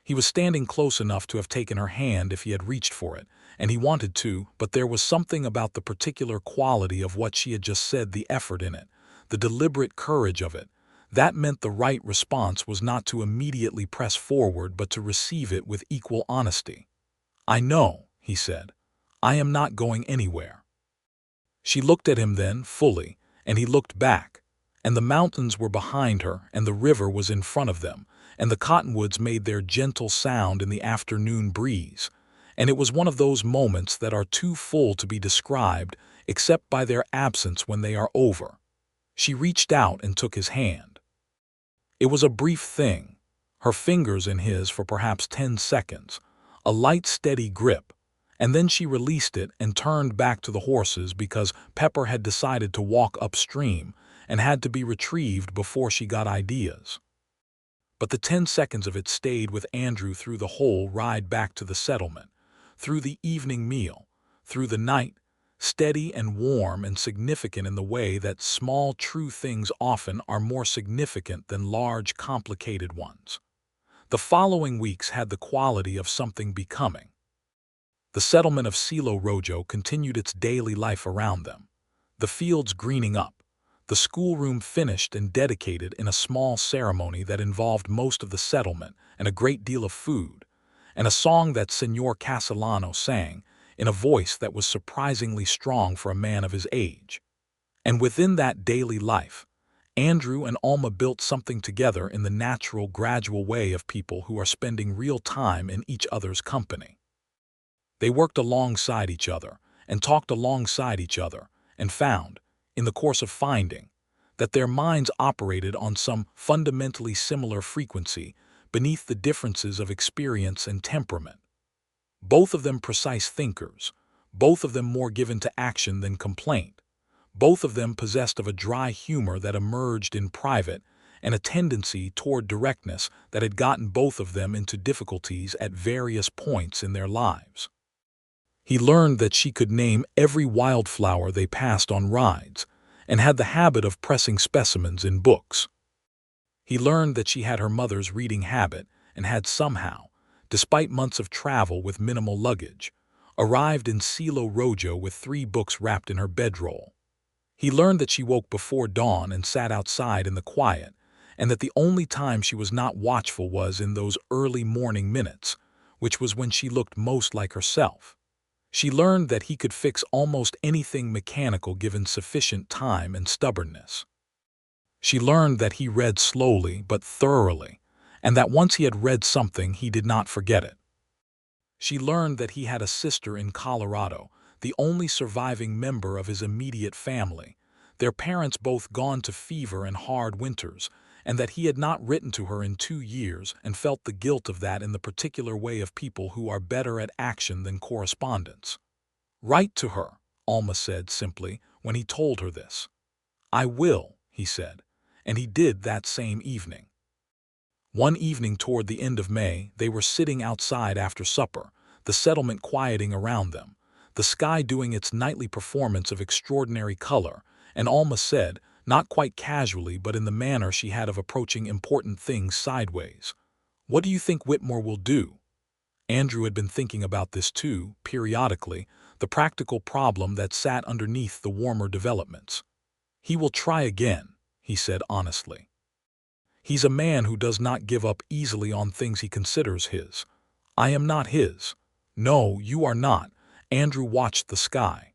He was standing close enough to have taken her hand if he had reached for it, and he wanted to, but there was something about the particular quality of what she had just said, the effort in it, the deliberate courage of it, that meant the right response was not to immediately press forward but to receive it with equal honesty. "I know," he said. "I am not going anywhere." She looked at him then, fully, and he looked back, and the mountains were behind her, and the river was in front of them, and the cottonwoods made their gentle sound in the afternoon breeze, and it was one of those moments that are too full to be described except by their absence when they are over. She reached out and took his hand. It was a brief thing, her fingers in his for perhaps 10 seconds, a light steady grip, and then she released it and turned back to the horses because Pepper had decided to walk upstream and had to be retrieved before she got ideas. But the 10 seconds of it stayed with Andrew through the whole ride back to the settlement, through the evening meal, through the night, steady and warm and significant in the way that small true things often are more significant than large complicated ones. The following weeks had the quality of something becoming. The settlement of Silo Rojo continued its daily life around them, the fields greening up, the schoolroom finished and dedicated in a small ceremony that involved most of the settlement and a great deal of food, and a song that Señor Castellano sang in a voice that was surprisingly strong for a man of his age. And within that daily life, Andrew and Alma built something together in the natural, gradual way of people who are spending real time in each other's company. They worked alongside each other and talked alongside each other and found, in the course of finding, that their minds operated on some fundamentally similar frequency beneath the differences of experience and temperament. Both of them precise thinkers, both of them more given to action than complaint, both of them possessed of a dry humor that emerged in private and a tendency toward directness that had gotten both of them into difficulties at various points in their lives. He learned that she could name every wildflower they passed on rides and had the habit of pressing specimens in books. He learned that she had her mother's reading habit and had somehow, despite months of travel with minimal luggage, arrived in Silo Rojo with 3 books wrapped in her bedroll. He learned that she woke before dawn and sat outside in the quiet, and that the only time she was not watchful was in those early morning minutes, which was when she looked most like herself. She learned that he could fix almost anything mechanical given sufficient time and stubbornness. She learned that he read slowly but thoroughly, and that once he had read something he did not forget it. She learned that he had a sister in Colorado, the only surviving member of his immediate family, their parents both gone to fever and hard winters, and that he had not written to her in 2 years and felt the guilt of that in the particular way of people who are better at action than correspondence. "Write to her," Alma said simply when he told her this. "I will," he said, and he did that same evening. One evening toward the end of May, they were sitting outside after supper, the settlement quieting around them, the sky doing its nightly performance of extraordinary color, and Alma said, not quite casually but in the manner she had of approaching important things sideways, "What do you think Whitmore will do?" Andrew had been thinking about this too, periodically, the practical problem that sat underneath the warmer developments. "He will try again," he said honestly. "He's a man who does not give up easily on things he considers his. I am not his. No, you are not." Andrew watched the sky.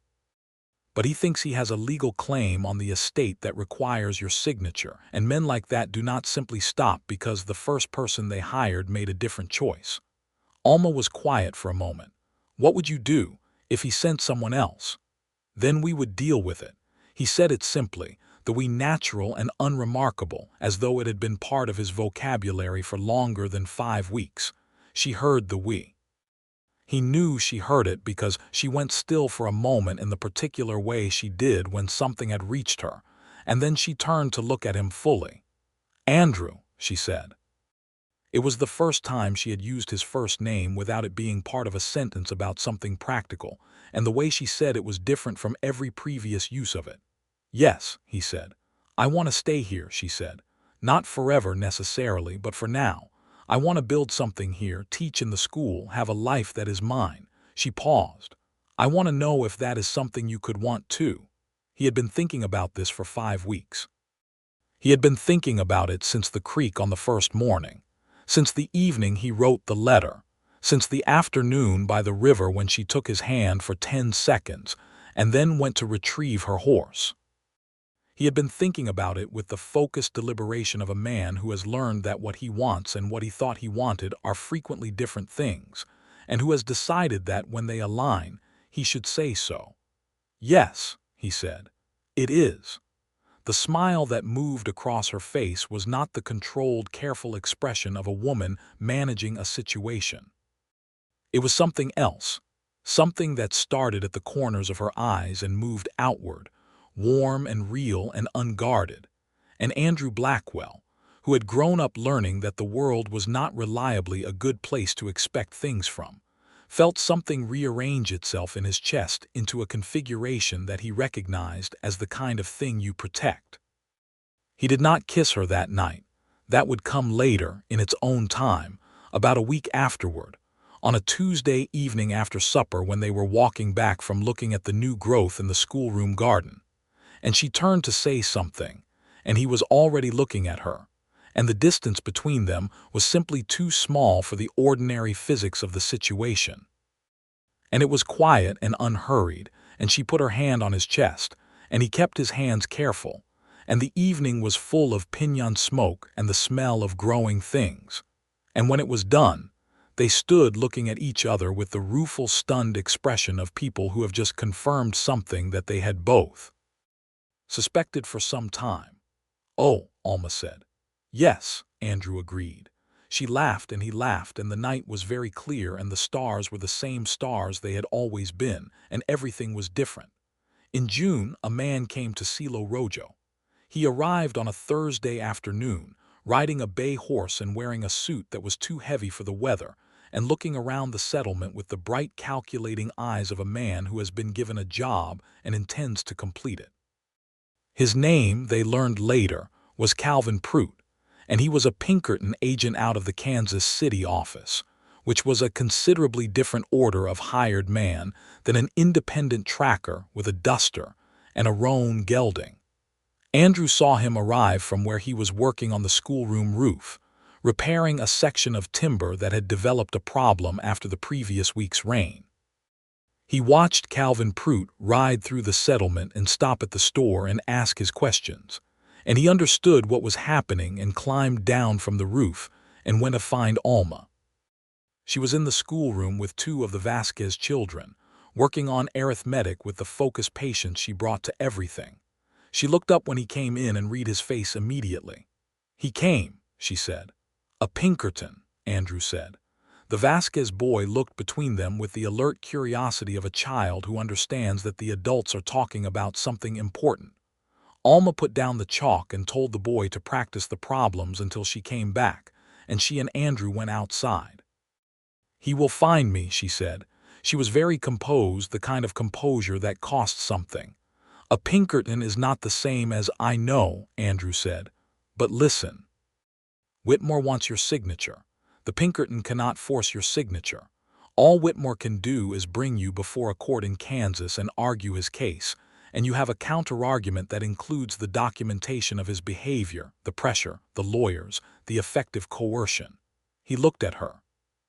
"But he thinks he has a legal claim on the estate that requires your signature, and men like that do not simply stop because the first person they hired made a different choice." Alma was quiet for a moment. "What would you do if he sent someone else?" Then we would deal with it. He said it simply, the we natural and unremarkable, as though it had been part of his vocabulary for longer than 5 weeks. She heard the we. He knew she heard it because she went still for a moment in the particular way she did when something had reached her, and then she turned to look at him fully. "Andrew," she said. It was the first time she had used his first name without it being part of a sentence about something practical, and the way she said it was different from every previous use of it. "Yes," he said. "I want to stay here," she said. "Not forever necessarily, but for now. I want to build something here, teach in the school, have a life that is mine." She paused. "I want to know if that is something you could want too." He had been thinking about this for 5 weeks. He had been thinking about it since the creek on the first morning, since the evening he wrote the letter, since the afternoon by the river when she took his hand for 10 seconds and then went to retrieve her horse. He had been thinking about it with the focused deliberation of a man who has learned that what he wants and what he thought he wanted are frequently different things, and who has decided that when they align, he should say so. "Yes," he said, "it is." The smile that moved across her face was not the controlled, careful expression of a woman managing a situation. It was something else, something that started at the corners of her eyes and moved outward, warm and real and unguarded. And Andrew Blackwell, who had grown up learning that the world was not reliably a good place to expect things from, felt something rearrange itself in his chest into a configuration that he recognized as the kind of thing you protect. He did not kiss her that night. That would come later, in its own time, about a week afterward, on a Tuesday evening after supper when they were walking back from looking at the new growth in the schoolroom garden. And she turned to say something, and he was already looking at her, and the distance between them was simply too small for the ordinary physics of the situation. And it was quiet and unhurried, and she put her hand on his chest, and he kept his hands careful, and the evening was full of piñon smoke and the smell of growing things. And when it was done, they stood looking at each other with the rueful, stunned expression of people who have just confirmed something that they had both suspected for some time. "Oh," Alma said. "Yes," Andrew agreed. She laughed and he laughed, and the night was very clear and the stars were the same stars they had always been, and everything was different. In June, a man came to Silo Rojo. He arrived on a Thursday afternoon, riding a bay horse and wearing a suit that was too heavy for the weather, and looking around the settlement with the bright, calculating eyes of a man who has been given a job and intends to complete it. His name, they learned later, was Calvin Pruitt, and he was a Pinkerton agent out of the Kansas City office, which was a considerably different order of hired man than an independent tracker with a duster and a roan gelding. Andrew saw him arrive from where he was working on the schoolroom roof, repairing a section of timber that had developed a problem after the previous week's rain. He watched Calvin Pruitt ride through the settlement and stop at the store and ask his questions, and he understood what was happening and climbed down from the roof and went to find Alma. She was in the schoolroom with 2 of the Vasquez children, working on arithmetic with the focused patience she brought to everything. She looked up when he came in and read his face immediately. "He came," she said. "A Pinkerton," Andrew said. The Vasquez boy looked between them with the alert curiosity of a child who understands that the adults are talking about something important. Alma put down the chalk and told the boy to practice the problems until she came back, and she and Andrew went outside. "He will find me," she said. She was very composed, the kind of composure that costs something. "A Pinkerton is not the same as I know," Andrew said. "But listen. Whitmore wants your signature. The Pinkerton cannot force your signature. All Whitmore can do is bring you before a court in Kansas and argue his case, and you have a counter-argument that includes the documentation of his behavior, the pressure, the lawyers, the effective coercion." He looked at her.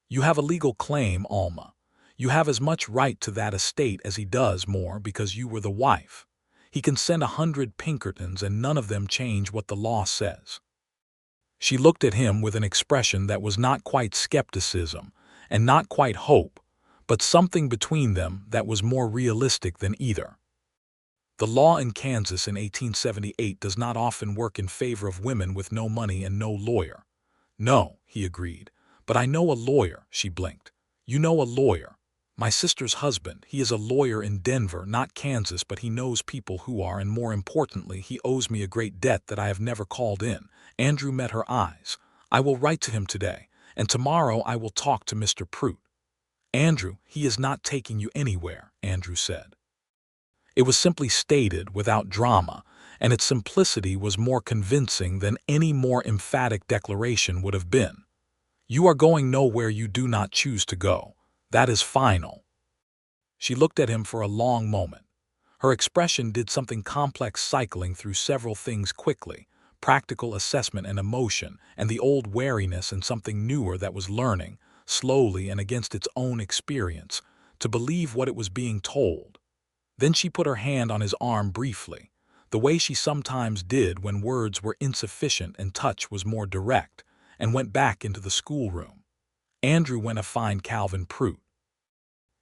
"You have a legal claim, Alma. You have as much right to that estate as he does, more, because you were the wife. He can send 100 Pinkertons and none of them change what the law says." She looked at him with an expression that was not quite skepticism and not quite hope, but something between them that was more realistic than either. The law in Kansas in 1878 does not often work in favor of women with no money and no lawyer. No, he agreed. But I know a lawyer, she blinked. You know a lawyer. My sister's husband, he is a lawyer in Denver, not Kansas, but he knows people who are, and more importantly, he owes me a great debt that I have never called in. Andrew met her eyes. I will write to him today, and tomorrow I will talk to Mr. Prout. Andrew, he is not taking you anywhere, Andrew said. It was simply stated without drama, and its simplicity was more convincing than any more emphatic declaration would have been. You are going nowhere you do not choose to go. That is final. She looked at him for a long moment. Her expression did something complex, cycling through several things quickly: practical assessment and emotion, and the old wariness and something newer that was learning, slowly and against its own experience, to believe what it was being told. Then she put her hand on his arm briefly, the way she sometimes did when words were insufficient and touch was more direct, and went back into the schoolroom. Andrew went to find Calvin Prout.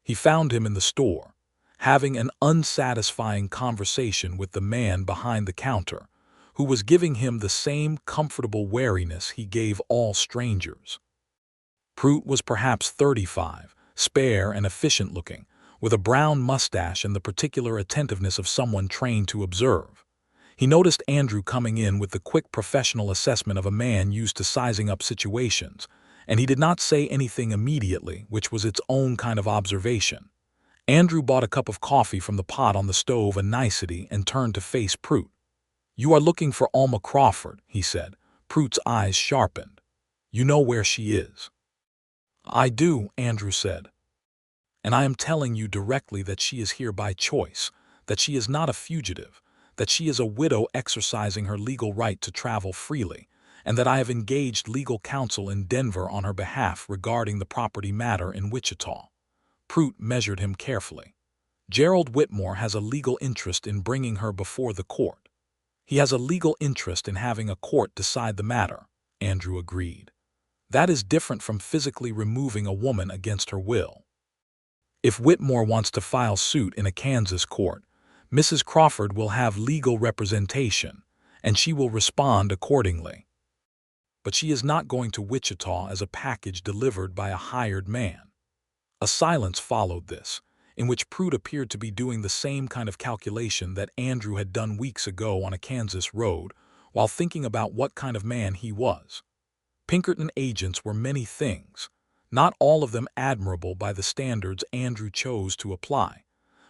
He found him in the store, having an unsatisfying conversation with the man behind the counter, who was giving him the same comfortable wariness he gave all strangers. Prout was perhaps 35, spare and efficient-looking, with a brown mustache and the particular attentiveness of someone trained to observe. He noticed Andrew coming in with the quick professional assessment of a man used to sizing up situations, and he did not say anything immediately, which was its own kind of observation. Andrew bought a cup of coffee from the pot on the stove, a nicety, and turned to face Prout. You are looking for Alma Crawford, he said. Prout's eyes sharpened. You know where she is. I do, Andrew said. And I am telling you directly that she is here by choice, that she is not a fugitive, that she is a widow exercising her legal right to travel freely, and that I have engaged legal counsel in Denver on her behalf regarding the property matter in Wichita. Prout measured him carefully. Gerald Whitmore has a legal interest in bringing her before the court. He has a legal interest in having a court decide the matter, Andrew agreed. That is different from physically removing a woman against her will. If Whitmore wants to file suit in a Kansas court, Mrs. Crawford will have legal representation, and she will respond accordingly. But she is not going to Wichita as a package delivered by a hired man. A silence followed this, in which Prout appeared to be doing the same kind of calculation that Andrew had done weeks ago on a Kansas road, while thinking about what kind of man he was. Pinkerton agents were many things, not all of them admirable by the standards Andrew chose to apply,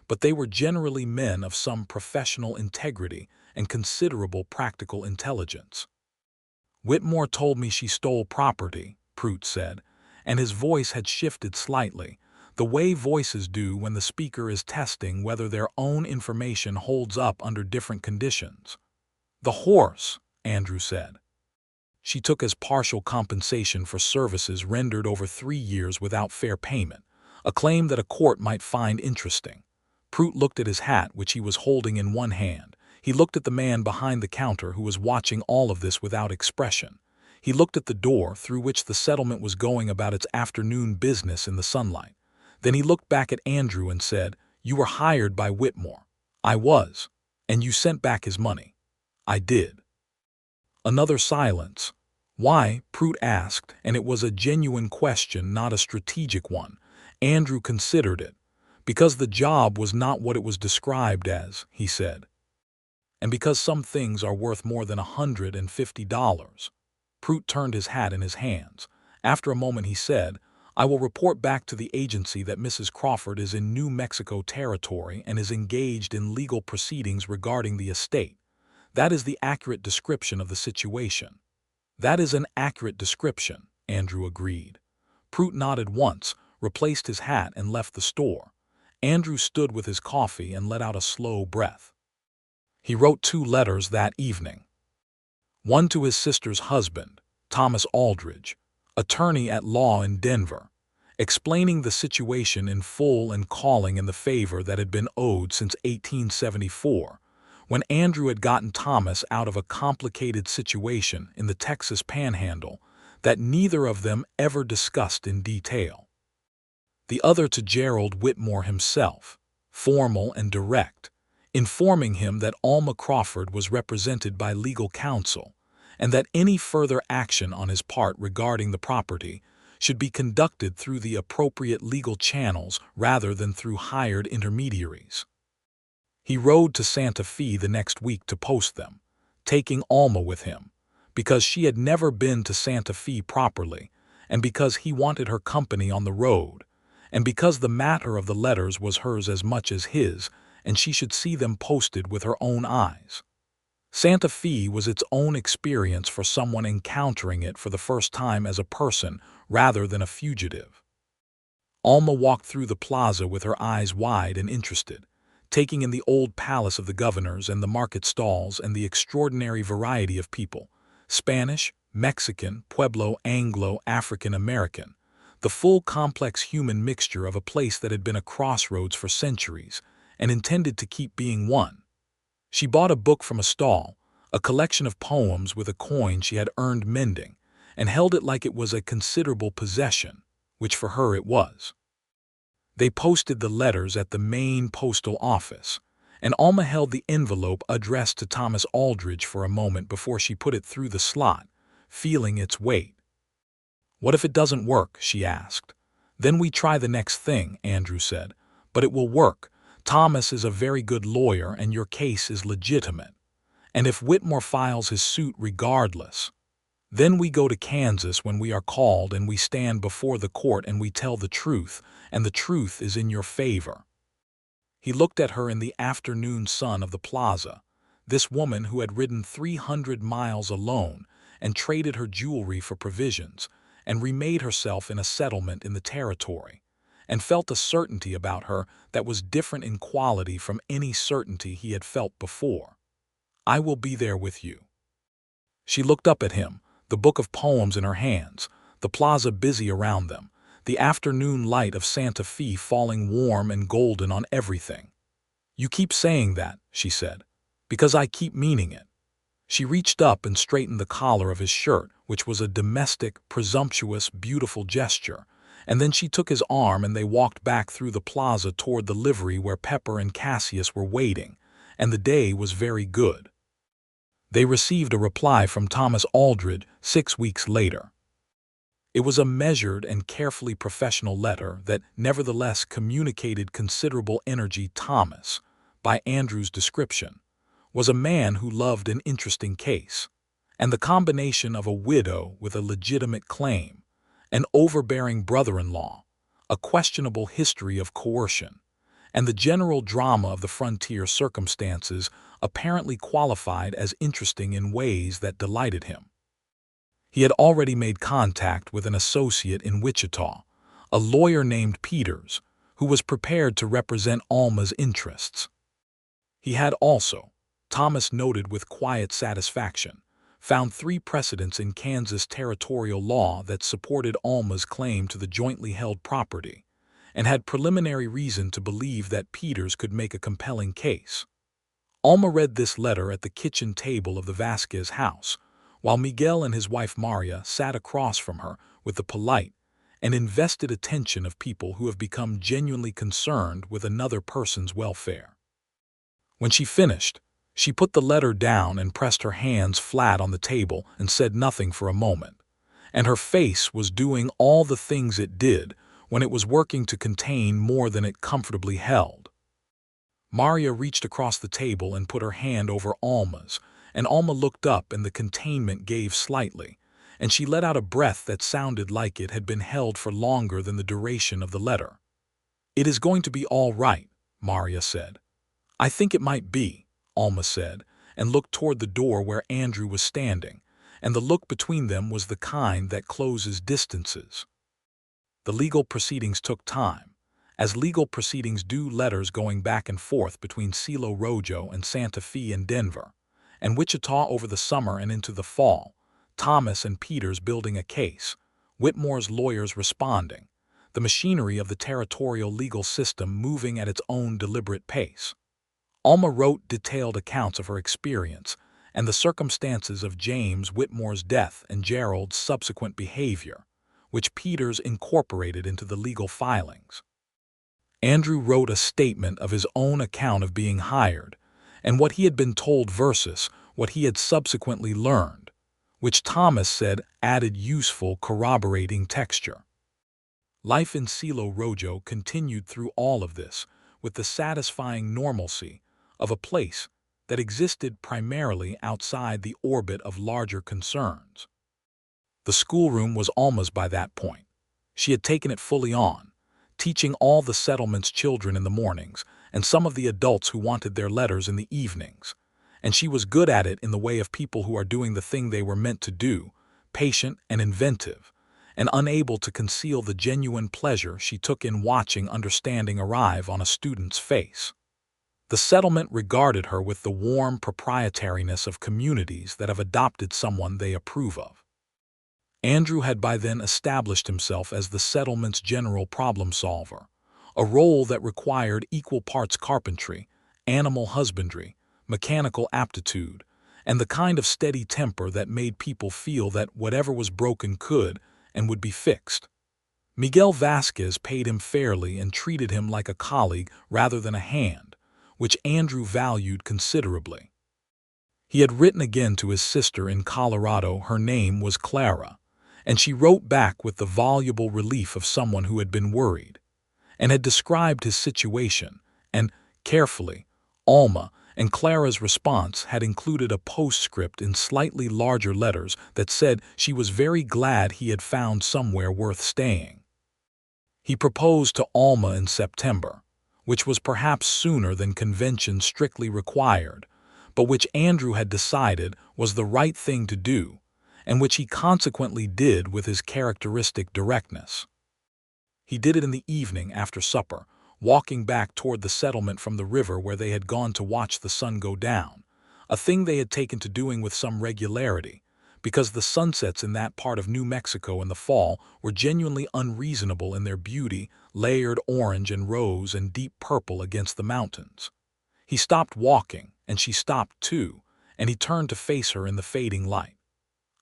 but they were generally men of some professional integrity and considerable practical intelligence. Whitmore told me she stole property, Prout said, and his voice had shifted slightly, the way voices do when the speaker is testing whether their own information holds up under different conditions. The horse, Andrew said. She took as partial compensation for services rendered over 3 years without fair payment, a claim that a court might find interesting. Prout looked at his hat, which he was holding in one hand. He looked at the man behind the counter who was watching all of this without expression. He looked at the door through which the settlement was going about its afternoon business in the sunlight. Then he looked back at Andrew and said, You were hired by Whitmore. I was. And you sent back his money. I did. Another silence. Why? Prout asked, and it was a genuine question, not a strategic one. Andrew considered it. Because the job was not what it was described as, he said. And because some things are worth more than $150. Prout turned his hat in his hands. After a moment he said, I will report back to the agency that Mrs. Crawford is in New Mexico territory and is engaged in legal proceedings regarding the estate. That is the accurate description of the situation. That is an accurate description, Andrew agreed. Prout nodded once, replaced his hat, and left the store. Andrew stood with his coffee and let out a slow breath. He wrote 2 letters that evening. One to his sister's husband, Thomas Aldridge, attorney at law in Denver, explaining the situation in full and calling in the favor that had been owed since 1874, when Andrew had gotten Thomas out of a complicated situation in the Texas Panhandle that neither of them ever discussed in detail. The other to Gerald Whitmore himself, formal and direct, informing him that Alma Crawford was represented by legal counsel, and that any further action on his part regarding the property should be conducted through the appropriate legal channels rather than through hired intermediaries. He rode to Santa Fe the next week to post them, taking Alma with him, because she had never been to Santa Fe properly, and because he wanted her company on the road, and because the matter of the letters was hers as much as his, and she should see them posted with her own eyes. Santa Fe was its own experience for someone encountering it for the first time as a person rather than a fugitive. Alma walked through the plaza with her eyes wide and interested, taking in the old palace of the governors and the market stalls and the extraordinary variety of people, Spanish, Mexican, Pueblo, Anglo, African American, the full complex human mixture of a place that had been a crossroads for centuries and intended to keep being one. She bought a book from a stall, a collection of poems with a coin she had earned mending, and held it like it was a considerable possession, which for her it was. They posted the letters at the main postal office, and Alma held the envelope addressed to Thomas Aldridge for a moment before she put it through the slot, feeling its weight. "What if it doesn't work?" she asked. "Then we try the next thing," Andrew said. "But it will work. Thomas is a very good lawyer and your case is legitimate. And if Whitmore files his suit regardless, then we go to Kansas when we are called and we stand before the court and we tell the truth, and the truth is in your favor." He looked at her in the afternoon sun of the plaza, this woman who had ridden 300 miles alone and traded her jewelry for provisions and remade herself in a settlement in the territory, and felt a certainty about her that was different in quality from any certainty he had felt before. "I will be there with you." She looked up at him, the book of poems in her hands, the plaza busy around them, the afternoon light of Santa Fe falling warm and golden on everything. "You keep saying that," she said, "because I keep meaning it." She reached up and straightened the collar of his shirt, which was a domestic, presumptuous, beautiful gesture, and then she took his arm and they walked back through the plaza toward the livery where Pepper and Cassius were waiting, and the day was very good. They received a reply from Thomas Aldridge 6 weeks later. It was a measured and carefully professional letter that nevertheless communicated considerable energy. Thomas, by Andrew's description, was a man who loved an interesting case, and the combination of a widow with a legitimate claim, an overbearing brother-in-law, a questionable history of coercion, and the general drama of the frontier circumstances apparently qualified as interesting in ways that delighted him. He had already made contact with an associate in Wichita, a lawyer named Peters, who was prepared to represent Alma's interests. He had also, Thomas noted with quiet satisfaction, found 3 precedents in Kansas territorial law that supported Alma's claim to the jointly held property, and had preliminary reason to believe that Peters could make a compelling case. Alma read this letter at the kitchen table of the Vasquez house, while Miguel and his wife Maria sat across from her with the polite and invested attention of people who have become genuinely concerned with another person's welfare. When she finished, she put the letter down and pressed her hands flat on the table and said nothing for a moment, and her face was doing all the things it did when it was working to contain more than it comfortably held. Maria reached across the table and put her hand over Alma's, and Alma looked up and the containment gave slightly, and she let out a breath that sounded like it had been held for longer than the duration of the letter. "It is going to be all right," Maria said. "I think it might be," Alma said, and looked toward the door where Andrew was standing, and the look between them was the kind that closes distances. The legal proceedings took time, as legal proceedings do. Letters going back and forth between Silo Rojo and Santa Fe and Denver, and Wichita over the summer and into the fall, Thomas and Peters building a case, Whitmore's lawyers responding, the machinery of the territorial legal system moving at its own deliberate pace. Alma wrote detailed accounts of her experience and the circumstances of James Whitmore's death and Gerald's subsequent behavior, which Peters incorporated into the legal filings. Andrew wrote a statement of his own account of being hired, and what he had been told versus what he had subsequently learned, which Thomas said added useful corroborating texture. Life in Silo Rojo continued through all of this with the satisfying normalcy of a place that existed primarily outside the orbit of larger concerns. The schoolroom was Alma's by that point. She had taken it fully on, teaching all the settlement's children in the mornings and some of the adults who wanted their letters in the evenings. And she was good at it in the way of people who are doing the thing they were meant to do, patient and inventive, and unable to conceal the genuine pleasure she took in watching understanding arrive on a student's face. The settlement regarded her with the warm proprietariness of communities that have adopted someone they approve of. Andrew had by then established himself as the settlement's general problem solver, a role that required equal parts carpentry, animal husbandry, mechanical aptitude, and the kind of steady temper that made people feel that whatever was broken could and would be fixed. Miguel Vasquez paid him fairly and treated him like a colleague rather than a hand, which Andrew valued considerably. He had written again to his sister in Colorado. Her name was Clara, and she wrote back with the voluble relief of someone who had been worried, and had described his situation, and, carefully, Alma and Clara's response had included a postscript in slightly larger letters that said she was very glad he had found somewhere worth staying. He proposed to Alma in September, which was perhaps sooner than convention strictly required, but which Andrew had decided was the right thing to do, and which he consequently did with his characteristic directness. He did it in the evening after supper, walking back toward the settlement from the river where they had gone to watch the sun go down, a thing they had taken to doing with some regularity, because the sunsets in that part of New Mexico in the fall were genuinely unreasonable in their beauty, layered orange and rose and deep purple against the mountains. He stopped walking, and she stopped too, and he turned to face her in the fading light.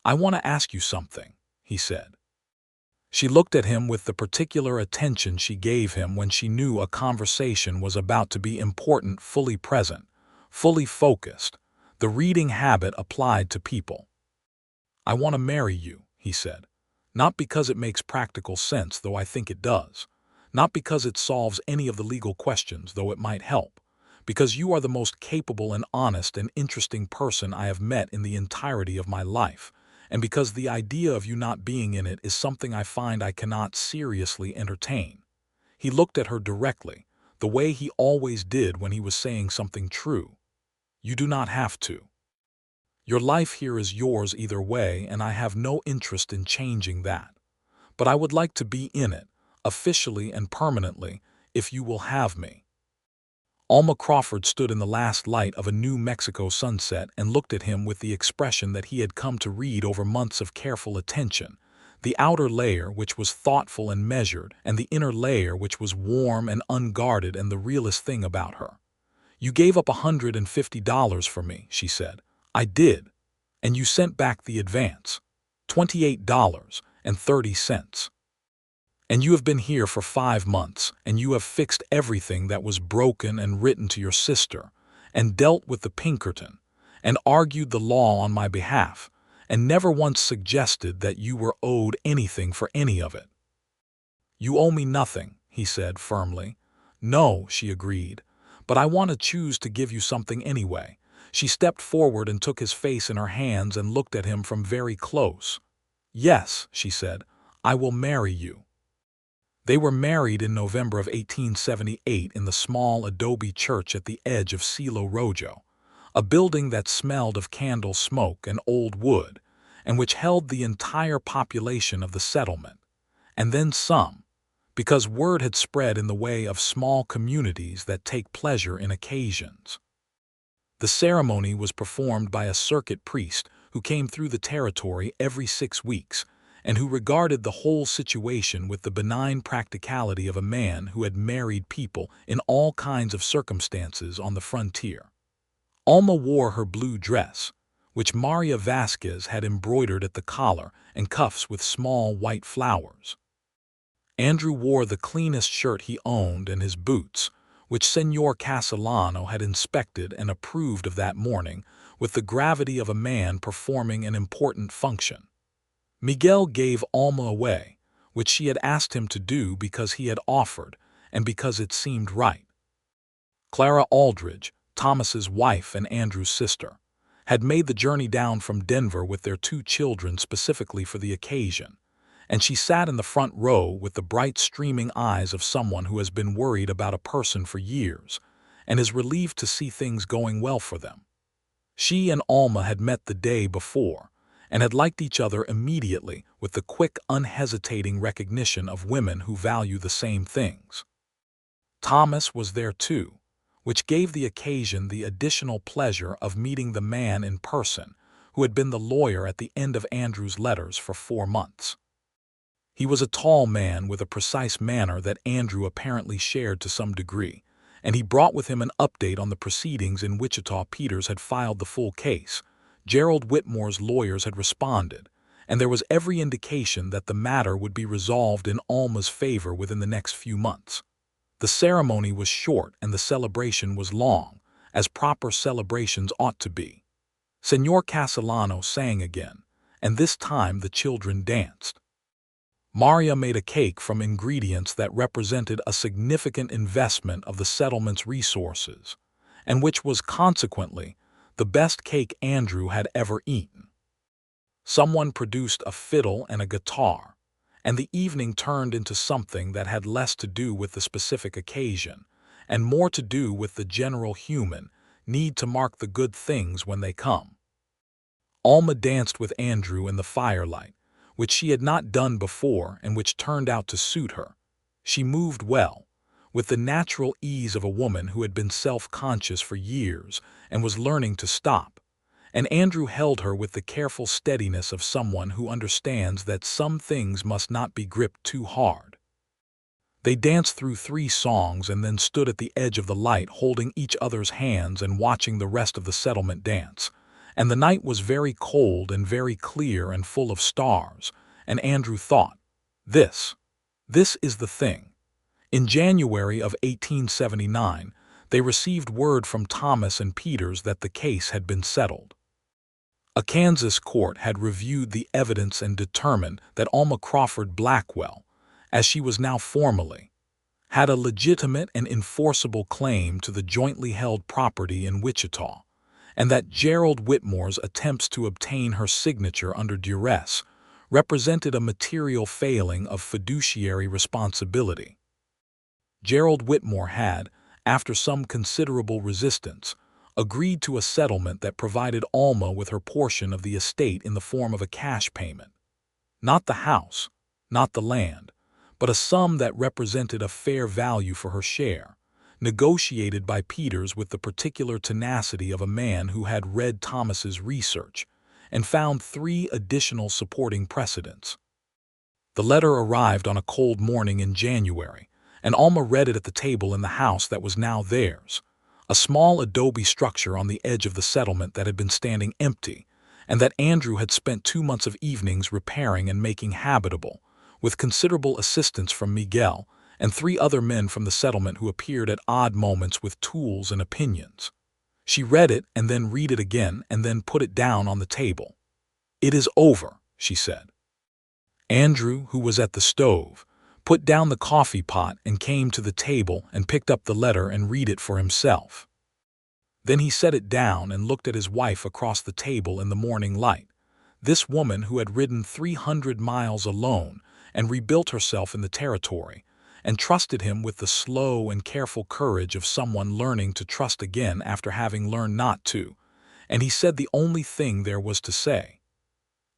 "I want to ask you something," he said. She looked at him with the particular attention she gave him when she knew a conversation was about to be important, fully present, fully focused, the reading habit applied to people. "I want to marry you," he said. "Not because it makes practical sense, though I think it does. Not because it solves any of the legal questions, though it might help. Because you are the most capable and honest and interesting person I have met in the entirety of my life. And because the idea of you not being in it is something I find I cannot seriously entertain." He looked at her directly, the way he always did when he was saying something true. "You do not have to. Your life here is yours either way, and I have no interest in changing that. But I would like to be in it, officially and permanently, if you will have me." Alma Crawford stood in the last light of a New Mexico sunset and looked at him with the expression that he had come to read over months of careful attention, the outer layer which was thoughtful and measured, and the inner layer which was warm and unguarded and the realest thing about her. "You gave up $150 for me," she said. "I did. And you sent back the advance, $28.30. And you have been here for 5 months, and you have fixed everything that was broken and written to your sister, and dealt with the Pinkerton, and argued the law on my behalf, and never once suggested that you were owed anything for any of it." "You owe me nothing," he said firmly. "No," she agreed, "but I want to choose to give you something anyway." She stepped forward and took his face in her hands and looked at him from very close. "Yes," she said, "I will marry you." They were married in November of 1878 in the small adobe church at the edge of Silo Rojo, a building that smelled of candle smoke and old wood, and which held the entire population of the settlement, and then some, because word had spread in the way of small communities that take pleasure in occasions. The ceremony was performed by a circuit priest who came through the territory every 6 weeks, and who regarded the whole situation with the benign practicality of a man who had married people in all kinds of circumstances on the frontier. Alma wore her blue dress, which Maria Vasquez had embroidered at the collar and cuffs with small white flowers. Andrew wore the cleanest shirt he owned and his boots, which Señor Castellano had inspected and approved of that morning with the gravity of a man performing an important function. Miguel gave Alma away, which she had asked him to do because he had offered and because it seemed right. Clara Aldridge, Thomas's wife and Andrew's sister, had made the journey down from Denver with their 2 children specifically for the occasion, and she sat in the front row with the bright streaming eyes of someone who has been worried about a person for years and is relieved to see things going well for them. She and Alma had met the day before and had liked each other immediately with the quick, unhesitating recognition of women who value the same things. Thomas was there too, which gave the occasion the additional pleasure of meeting the man in person who had been the lawyer at the end of Andrew's letters for 4 months. He was a tall man with a precise manner that Andrew apparently shared to some degree, and he brought with him an update on the proceedings in Wichita. Peters had filed the full case, Gerald Whitmore's lawyers had responded, and there was every indication that the matter would be resolved in Alma's favor within the next few months. The ceremony was short and the celebration was long, as proper celebrations ought to be. Señor Castellano sang again, and this time the children danced. Maria made a cake from ingredients that represented a significant investment of the settlement's resources, and which was consequently the best cake Andrew had ever eaten. Someone produced a fiddle and a guitar, and the evening turned into something that had less to do with the specific occasion and more to do with the general human need to mark the good things when they come. Alma danced with Andrew in the firelight, which she had not done before and which turned out to suit her. She moved well, with the natural ease of a woman who had been self-conscious for years and was learning to stop, and Andrew held her with the careful steadiness of someone who understands that some things must not be gripped too hard. They danced through 3 songs and then stood at the edge of the light holding each other's hands and watching the rest of the settlement dance. And the night was very cold and very clear and full of stars, and Andrew thought, This is the thing. In January of 1879, they received word from Thomas and Peters that the case had been settled. A Kansas court had reviewed the evidence and determined that Alma Crawford Blackwell, as she was now formally, had a legitimate and enforceable claim to the jointly held property in Wichita, and that Gerald Whitmore's attempts to obtain her signature under duress represented a material failing of fiduciary responsibility. Gerald Whitmore had, after some considerable resistance, agreed to a settlement that provided Alma with her portion of the estate in the form of a cash payment. Not the house, not the land, but a sum that represented a fair value for her share, negotiated by Peters with the particular tenacity of a man who had read Thomas's research and found 3 additional supporting precedents. The letter arrived on a cold morning in January, and Alma read it at the table in the house that was now theirs, a small adobe structure on the edge of the settlement that had been standing empty, and that Andrew had spent 2 months of evenings repairing and making habitable, with considerable assistance from Miguel and 3 other men from the settlement who appeared at odd moments with tools and opinions. She read it and then read it again and then put it down on the table. "It is over," she said. Andrew, who was at the stove, put down the coffee pot and came to the table and picked up the letter and read it for himself. Then he set it down and looked at his wife across the table in the morning light, this woman who had ridden 300 miles alone and rebuilt herself in the territory, and trusted him with the slow and careful courage of someone learning to trust again after having learned not to, and he said the only thing there was to say.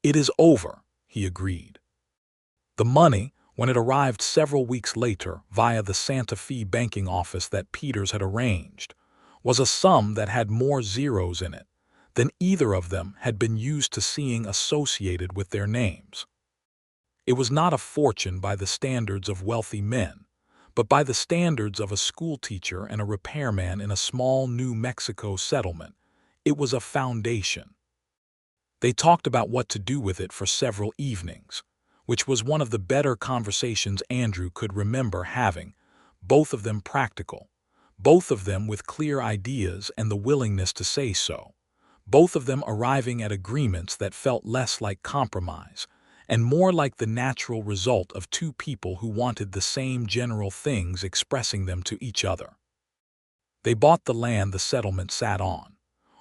"It is over," he agreed. The money, when it arrived several weeks later via the Santa Fe banking office that Peters had arranged, was a sum that had more zeros in it than either of them had been used to seeing associated with their names. It was not a fortune by the standards of wealthy men, but by the standards of a schoolteacher and a repairman in a small New Mexico settlement. It was a foundation. They talked about what to do with it for several evenings, which was one of the better conversations Andrew could remember having, both of them practical, both of them with clear ideas and the willingness to say so, both of them arriving at agreements that felt less like compromise and more like the natural result of two people who wanted the same general things expressing them to each other. They bought the land the settlement sat on,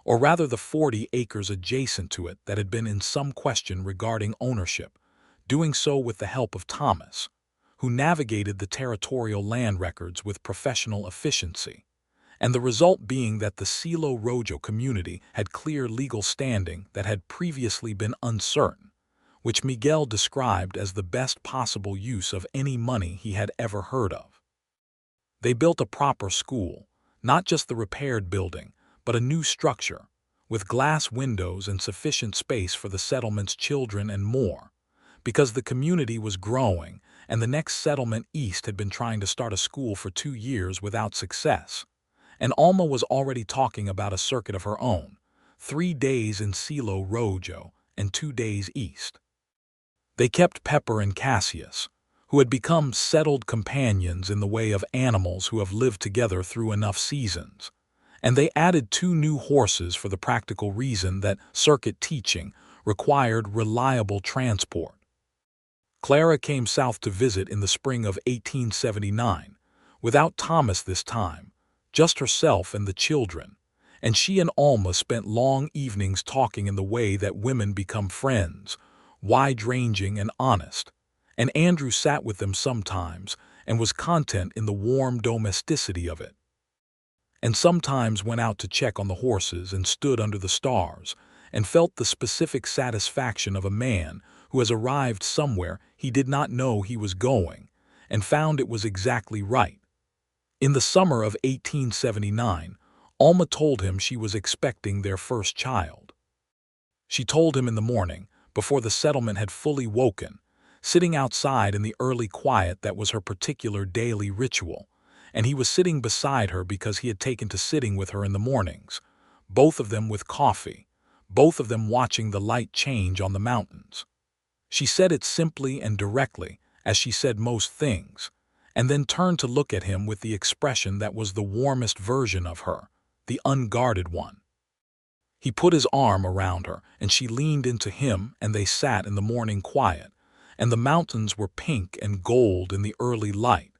or rather the 40 acres adjacent to it that had been in some question regarding ownership, doing so with the help of Thomas, who navigated the territorial land records with professional efficiency, and the result being that the Silo Rojo community had clear legal standing that had previously been uncertain, which Miguel described as the best possible use of any money he had ever heard of. They built a proper school, not just the repaired building, but a new structure, with glass windows and sufficient space for the settlement's children and more, because the community was growing and the next settlement east had been trying to start a school for 2 years without success, and Alma was already talking about a circuit of her own, 3 days in Silo Rojo and 2 days east. They kept Pepper and Cassius, who had become settled companions in the way of animals who have lived together through enough seasons, and they added 2 new horses for the practical reason that circuit teaching required reliable transport. Clara came south to visit in the spring of 1879, without Thomas this time, just herself and the children, and she and Alma spent long evenings talking in the way that women become friends, wide-ranging and honest, and Andrew sat with them sometimes and was content in the warm domesticity of it, and sometimes went out to check on the horses and stood under the stars and felt the specific satisfaction of a man who has arrived somewhere he did not know he was going and found it was exactly right. In the summer of 1879, Alma told him she was expecting their first child. She told him in the morning, before the settlement had fully woken, sitting outside in the early quiet that was her particular daily ritual, and he was sitting beside her because he had taken to sitting with her in the mornings, both of them with coffee, both of them watching the light change on the mountains. She said it simply and directly, as she said most things, and then turned to look at him with the expression that was the warmest version of her, the unguarded one. He put his arm around her, and she leaned into him, and they sat in the morning quiet, and the mountains were pink and gold in the early light,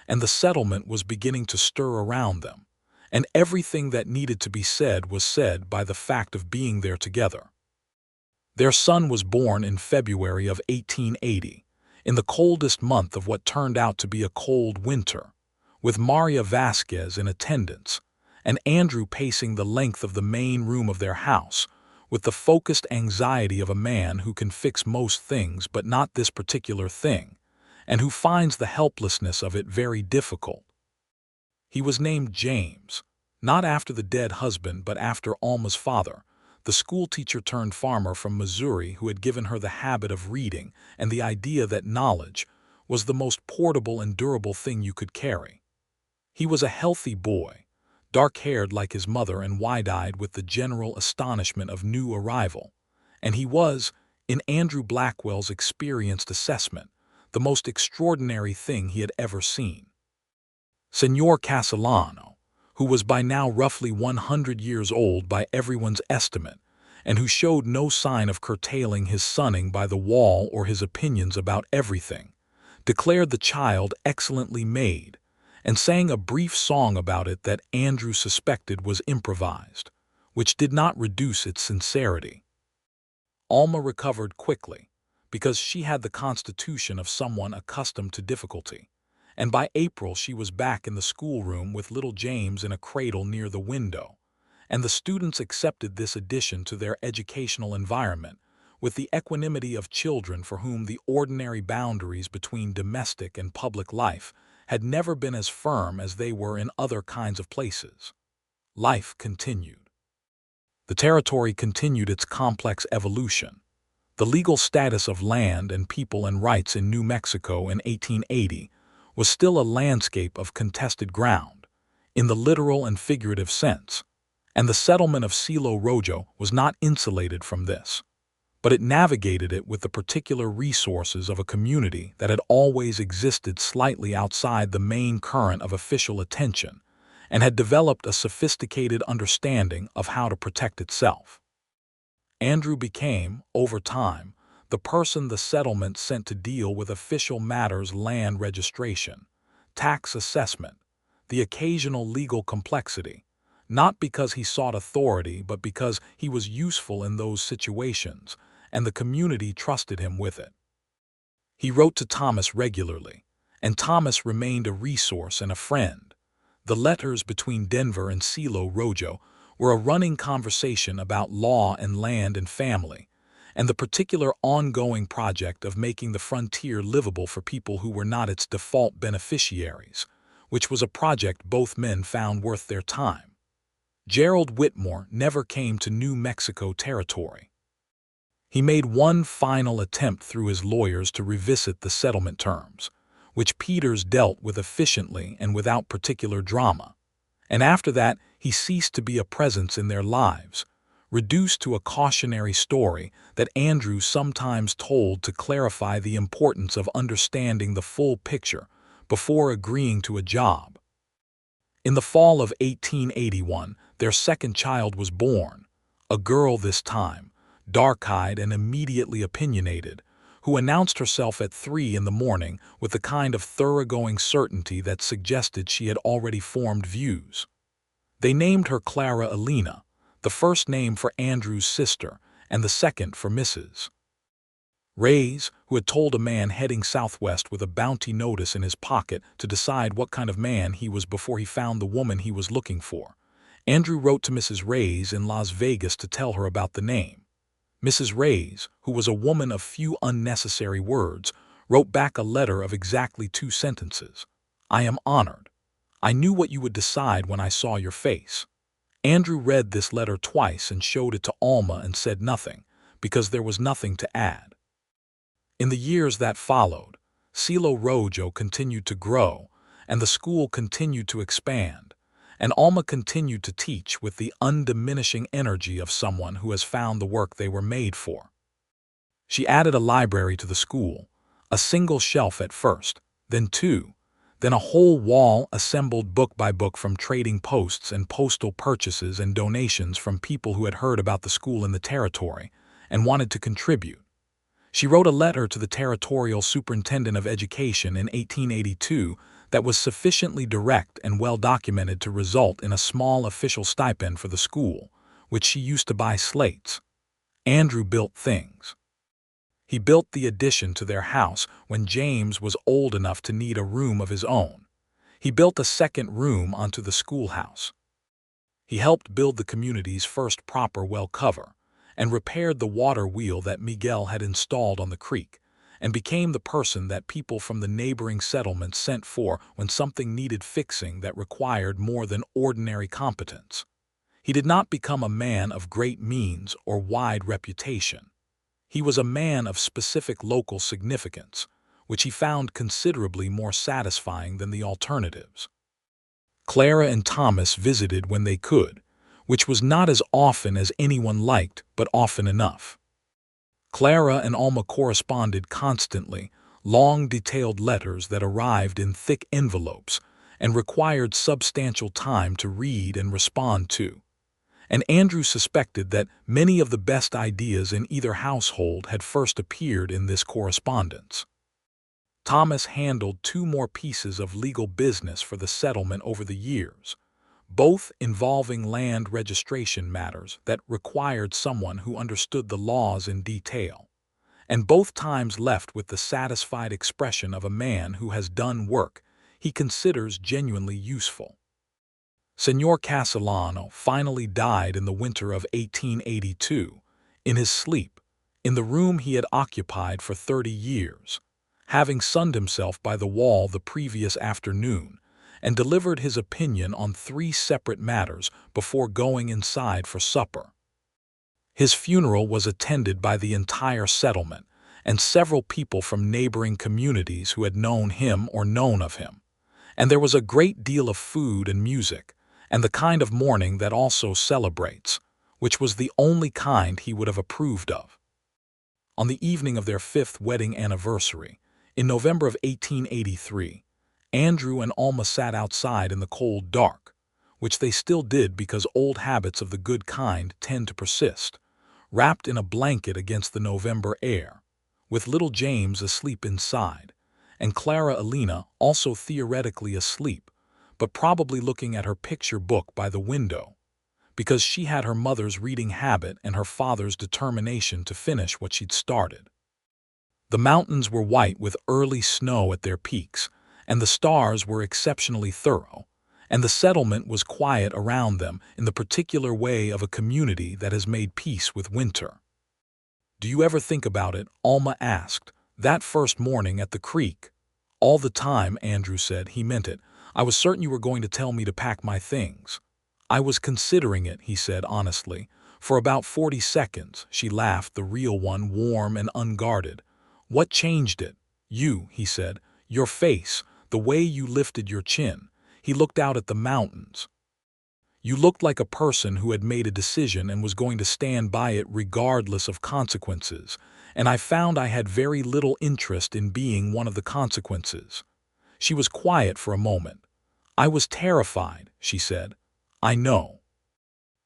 and the settlement was beginning to stir around them, and everything that needed to be said was said by the fact of being there together. Their son was born in February of 1880, in the coldest month of what turned out to be a cold winter, with Maria Vasquez in attendance, and Andrew pacing the length of the main room of their house, with the focused anxiety of a man who can fix most things but not this particular thing, and who finds the helplessness of it very difficult. He was named James, not after the dead husband but after Alma's father, the schoolteacher turned farmer from Missouri who had given her the habit of reading and the idea that knowledge was the most portable and durable thing you could carry. He was a healthy boy, dark-haired like his mother and wide-eyed with the general astonishment of new arrival, and he was, in Andrew Blackwell's experienced assessment, the most extraordinary thing he had ever seen. Senor Castellano, who was by now roughly 100 years old by everyone's estimate, and who showed no sign of curtailing his sunning by the wall or his opinions about everything, declared the child excellently made, and sang a brief song about it that Andrew suspected was improvised, which did not reduce its sincerity. Alma recovered quickly, because she had the constitution of someone accustomed to difficulty, and by April she was back in the schoolroom with little James in a cradle near the window, and the students accepted this addition to their educational environment with the equanimity of children for whom the ordinary boundaries between domestic and public life had never been as firm as they were in other kinds of places. Life continued. The territory continued its complex evolution. The legal status of land and people and rights in New Mexico in 1880 was still a landscape of contested ground, in the literal and figurative sense, and the settlement of Silo Rojo was not insulated from this, but it navigated it with the particular resources of a community that had always existed slightly outside the main current of official attention, and had developed a sophisticated understanding of how to protect itself. Andrew became, over time, the person the settlement sent to deal with official matters: land registration, tax assessment, the occasional legal complexity, not because he sought authority but because he was useful in those situations, and the community trusted him with it. He wrote to Thomas regularly, and Thomas remained a resource and a friend. The letters between Denver and Silo Rojo were a running conversation about law and land and family, and the particular ongoing project of making the frontier livable for people who were not its default beneficiaries, which was a project both men found worth their time. Gerald Whitmore never came to New Mexico territory. He made one final attempt through his lawyers to revisit the settlement terms, which Peters dealt with efficiently and without particular drama, and after that he ceased to be a presence in their lives, reduced to a cautionary story that Andrew sometimes told to clarify the importance of understanding the full picture before agreeing to a job. In the fall of 1881, their second child was born, a girl this time, dark-eyed and immediately opinionated, who announced herself at 3 in the morning with the kind of thoroughgoing certainty that suggested she had already formed views. They named her Clara Elena, the first name for Andrew's sister and the second for Mrs. Reyes, who had told a man heading southwest with a bounty notice in his pocket to decide what kind of man he was before he found the woman he was looking for. Andrew wrote to Mrs. Reyes in Las Vegas to tell her about the name. Mrs. Reyes, who was a woman of few unnecessary words, wrote back a letter of exactly 2 sentences. "I am honored. I knew what you would decide when I saw your face." Andrew read this letter twice and showed it to Alma and said nothing, because there was nothing to add. In the years that followed, Silo Rojo continued to grow, and the school continued to expand, and Alma continued to teach with the undiminishing energy of someone who has found the work they were made for. She added a library to the school, a single shelf at first, then 2, then a whole wall assembled book by book from trading posts and postal purchases and donations from people who had heard about the school in the territory and wanted to contribute. She wrote a letter to the territorial superintendent of education in 1882 that was sufficiently direct and well documented to result in a small official stipend for the school, which she used to buy slates. Andrew built things. He built the addition to their house when James was old enough to need a room of his own. He built a second room onto the schoolhouse. He helped build the community's first proper well cover, and repaired the water wheel that Miguel had installed on the creek, and became the person that people from the neighboring settlements sent for when something needed fixing that required more than ordinary competence. He did not become a man of great means or wide reputation. He was a man of specific local significance, which he found considerably more satisfying than the alternatives. Clara and Thomas visited when they could, which was not as often as anyone liked, but often enough. Clara and Alma corresponded constantly, long detailed letters that arrived in thick envelopes and required substantial time to read and respond to. And Andrew suspected that many of the best ideas in either household had first appeared in this correspondence. Thomas handled 2 more pieces of legal business for the settlement over the years, both involving land registration matters that required someone who understood the laws in detail, and both times left with the satisfied expression of a man who has done work he considers genuinely useful. Señor Castellano finally died in the winter of 1882, in his sleep, in the room he had occupied for 30 years, having sunned himself by the wall the previous afternoon, and delivered his opinion on 3 separate matters before going inside for supper. His funeral was attended by the entire settlement and several people from neighboring communities who had known him or known of him, and there was a great deal of food and music, and the kind of mourning that also celebrates, which was the only kind he would have approved of. On the evening of their 5th wedding anniversary, in November of 1883, Andrew and Alma sat outside in the cold dark, which they still did because old habits of the good kind tend to persist, wrapped in a blanket against the November air, with little James asleep inside, and Clara Alina also theoretically asleep, but probably looking at her picture book by the window, because she had her mother's reading habit and her father's determination to finish what she'd started. The mountains were white with early snow at their peaks, and the stars were exceptionally thorough, and the settlement was quiet around them in the particular way of a community that has made peace with winter. "Do you ever think about it?" Alma asked, "that first morning at the creek?" "All the time," Andrew said. He meant it. "I was certain you were going to tell me to pack my things." "I was considering it," he said honestly. "For about 40 seconds," she laughed, the real one, warm and unguarded. "What changed it?" "You," he said. "Your face, the way you lifted your chin." He looked out at the mountains. "You looked like a person who had made a decision and was going to stand by it regardless of consequences, and I found I had very little interest in being one of the consequences." She was quiet for a moment. "I was terrified," she said. "I know."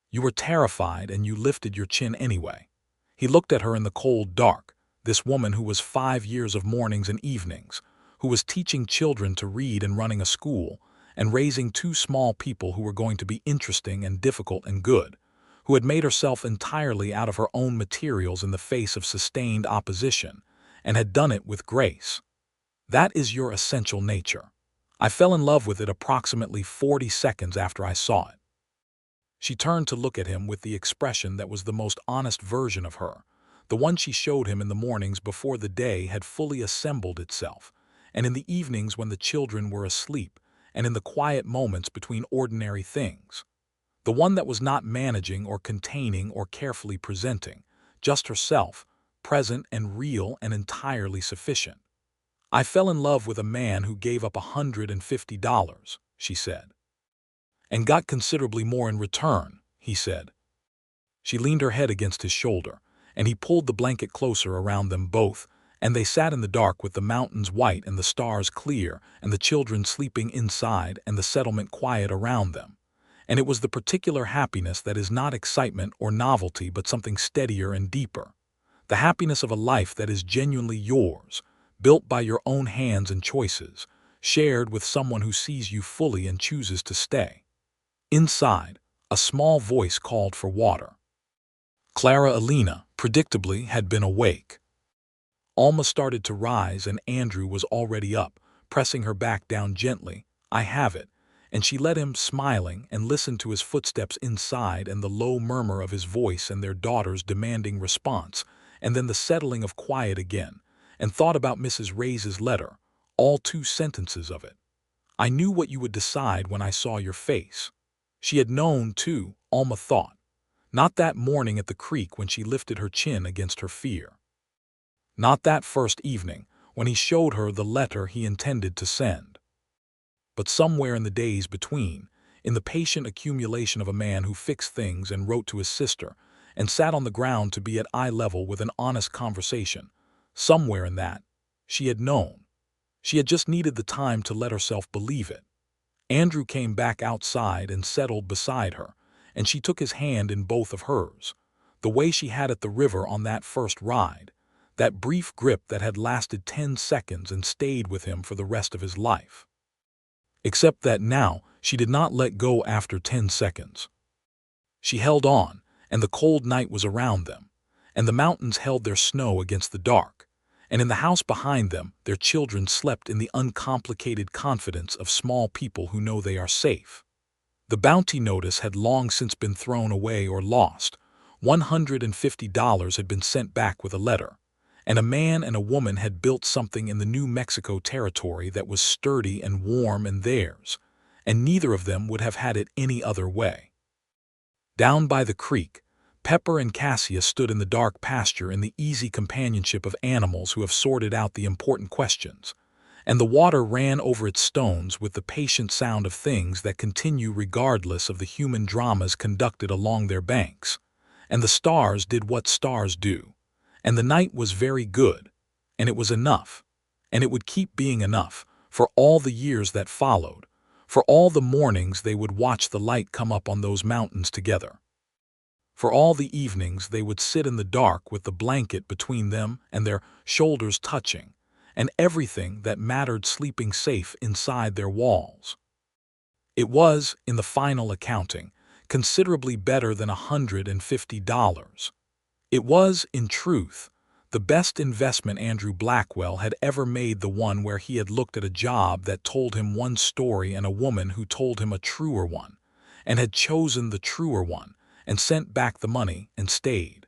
"You were terrified and you lifted your chin anyway." He looked at her in the cold dark, this woman who was 5 years of mornings and evenings, who was teaching children to read and running a school, and raising 2 small people who were going to be interesting and difficult and good, who had made herself entirely out of her own materials in the face of sustained opposition, and had done it with grace. "That is your essential nature. I fell in love with it approximately 40 seconds after I saw it." She turned to look at him with the expression that was the most honest version of her, the one she showed him in the mornings before the day had fully assembled itself, and in the evenings when the children were asleep, and in the quiet moments between ordinary things. The one that was not managing or containing or carefully presenting, just herself, present and real and entirely sufficient. "I fell in love with a man who gave up $150, she said. "And got considerably more in return," he said. She leaned her head against his shoulder, and he pulled the blanket closer around them both, and they sat in the dark with the mountains white and the stars clear and the children sleeping inside and the settlement quiet around them. And it was the particular happiness that is not excitement or novelty but something steadier and deeper. The happiness of a life that is genuinely yours, built by your own hands and choices, shared with someone who sees you fully and chooses to stay. Inside, a small voice called for water. Clara Alina, predictably, had been awake. Alma started to rise and Andrew was already up, pressing her back down gently. "I have it," and she let him, smiling, and listened to his footsteps inside and the low murmur of his voice and their daughter's demanding response, and then the settling of quiet again, and thought about Mrs. Ray's letter, all 2 sentences of it. "I knew what you would decide when I saw your face." She had known, too, Alma thought. Not that morning at the creek when she lifted her chin against her fear. Not that first evening, when he showed her the letter he intended to send. But somewhere in the days between, in the patient accumulation of a man who fixed things and wrote to his sister, and sat on the ground to be at eye level with an honest conversation, somewhere in that, she had known. She had just needed the time to let herself believe it. Andrew came back outside and settled beside her, and she took his hand in both of hers, the way she had at the river on that first ride, that brief grip that had lasted 10 seconds and stayed with him for the rest of his life. Except that now she did not let go after 10 seconds. She held on, and the cold night was around them, and the mountains held their snow against the dark, and in the house behind them their children slept in the uncomplicated confidence of small people who know they are safe. The bounty notice had long since been thrown away or lost. $150 had been sent back with a letter, and a man and a woman had built something in the New Mexico territory that was sturdy and warm and theirs, and neither of them would have had it any other way. Down by the creek, Pepper and Cassia stood in the dark pasture in the easy companionship of animals who have sorted out the important questions, and the water ran over its stones with the patient sound of things that continue regardless of the human dramas conducted along their banks, and the stars did what stars do. And the night was very good, and it was enough, and it would keep being enough for all the years that followed, For all the mornings they would watch the light come up on those mountains together. For all the evenings they would sit in the dark with the blanket between them and their shoulders touching, and everything that mattered sleeping safe inside their walls. It was, in the final accounting, considerably better than $150. It was, in truth, the best investment Andrew Blackwell had ever made, the one where he had looked at a job that told him one story and a woman who told him a truer one, and had chosen the truer one, and sent back the money and stayed.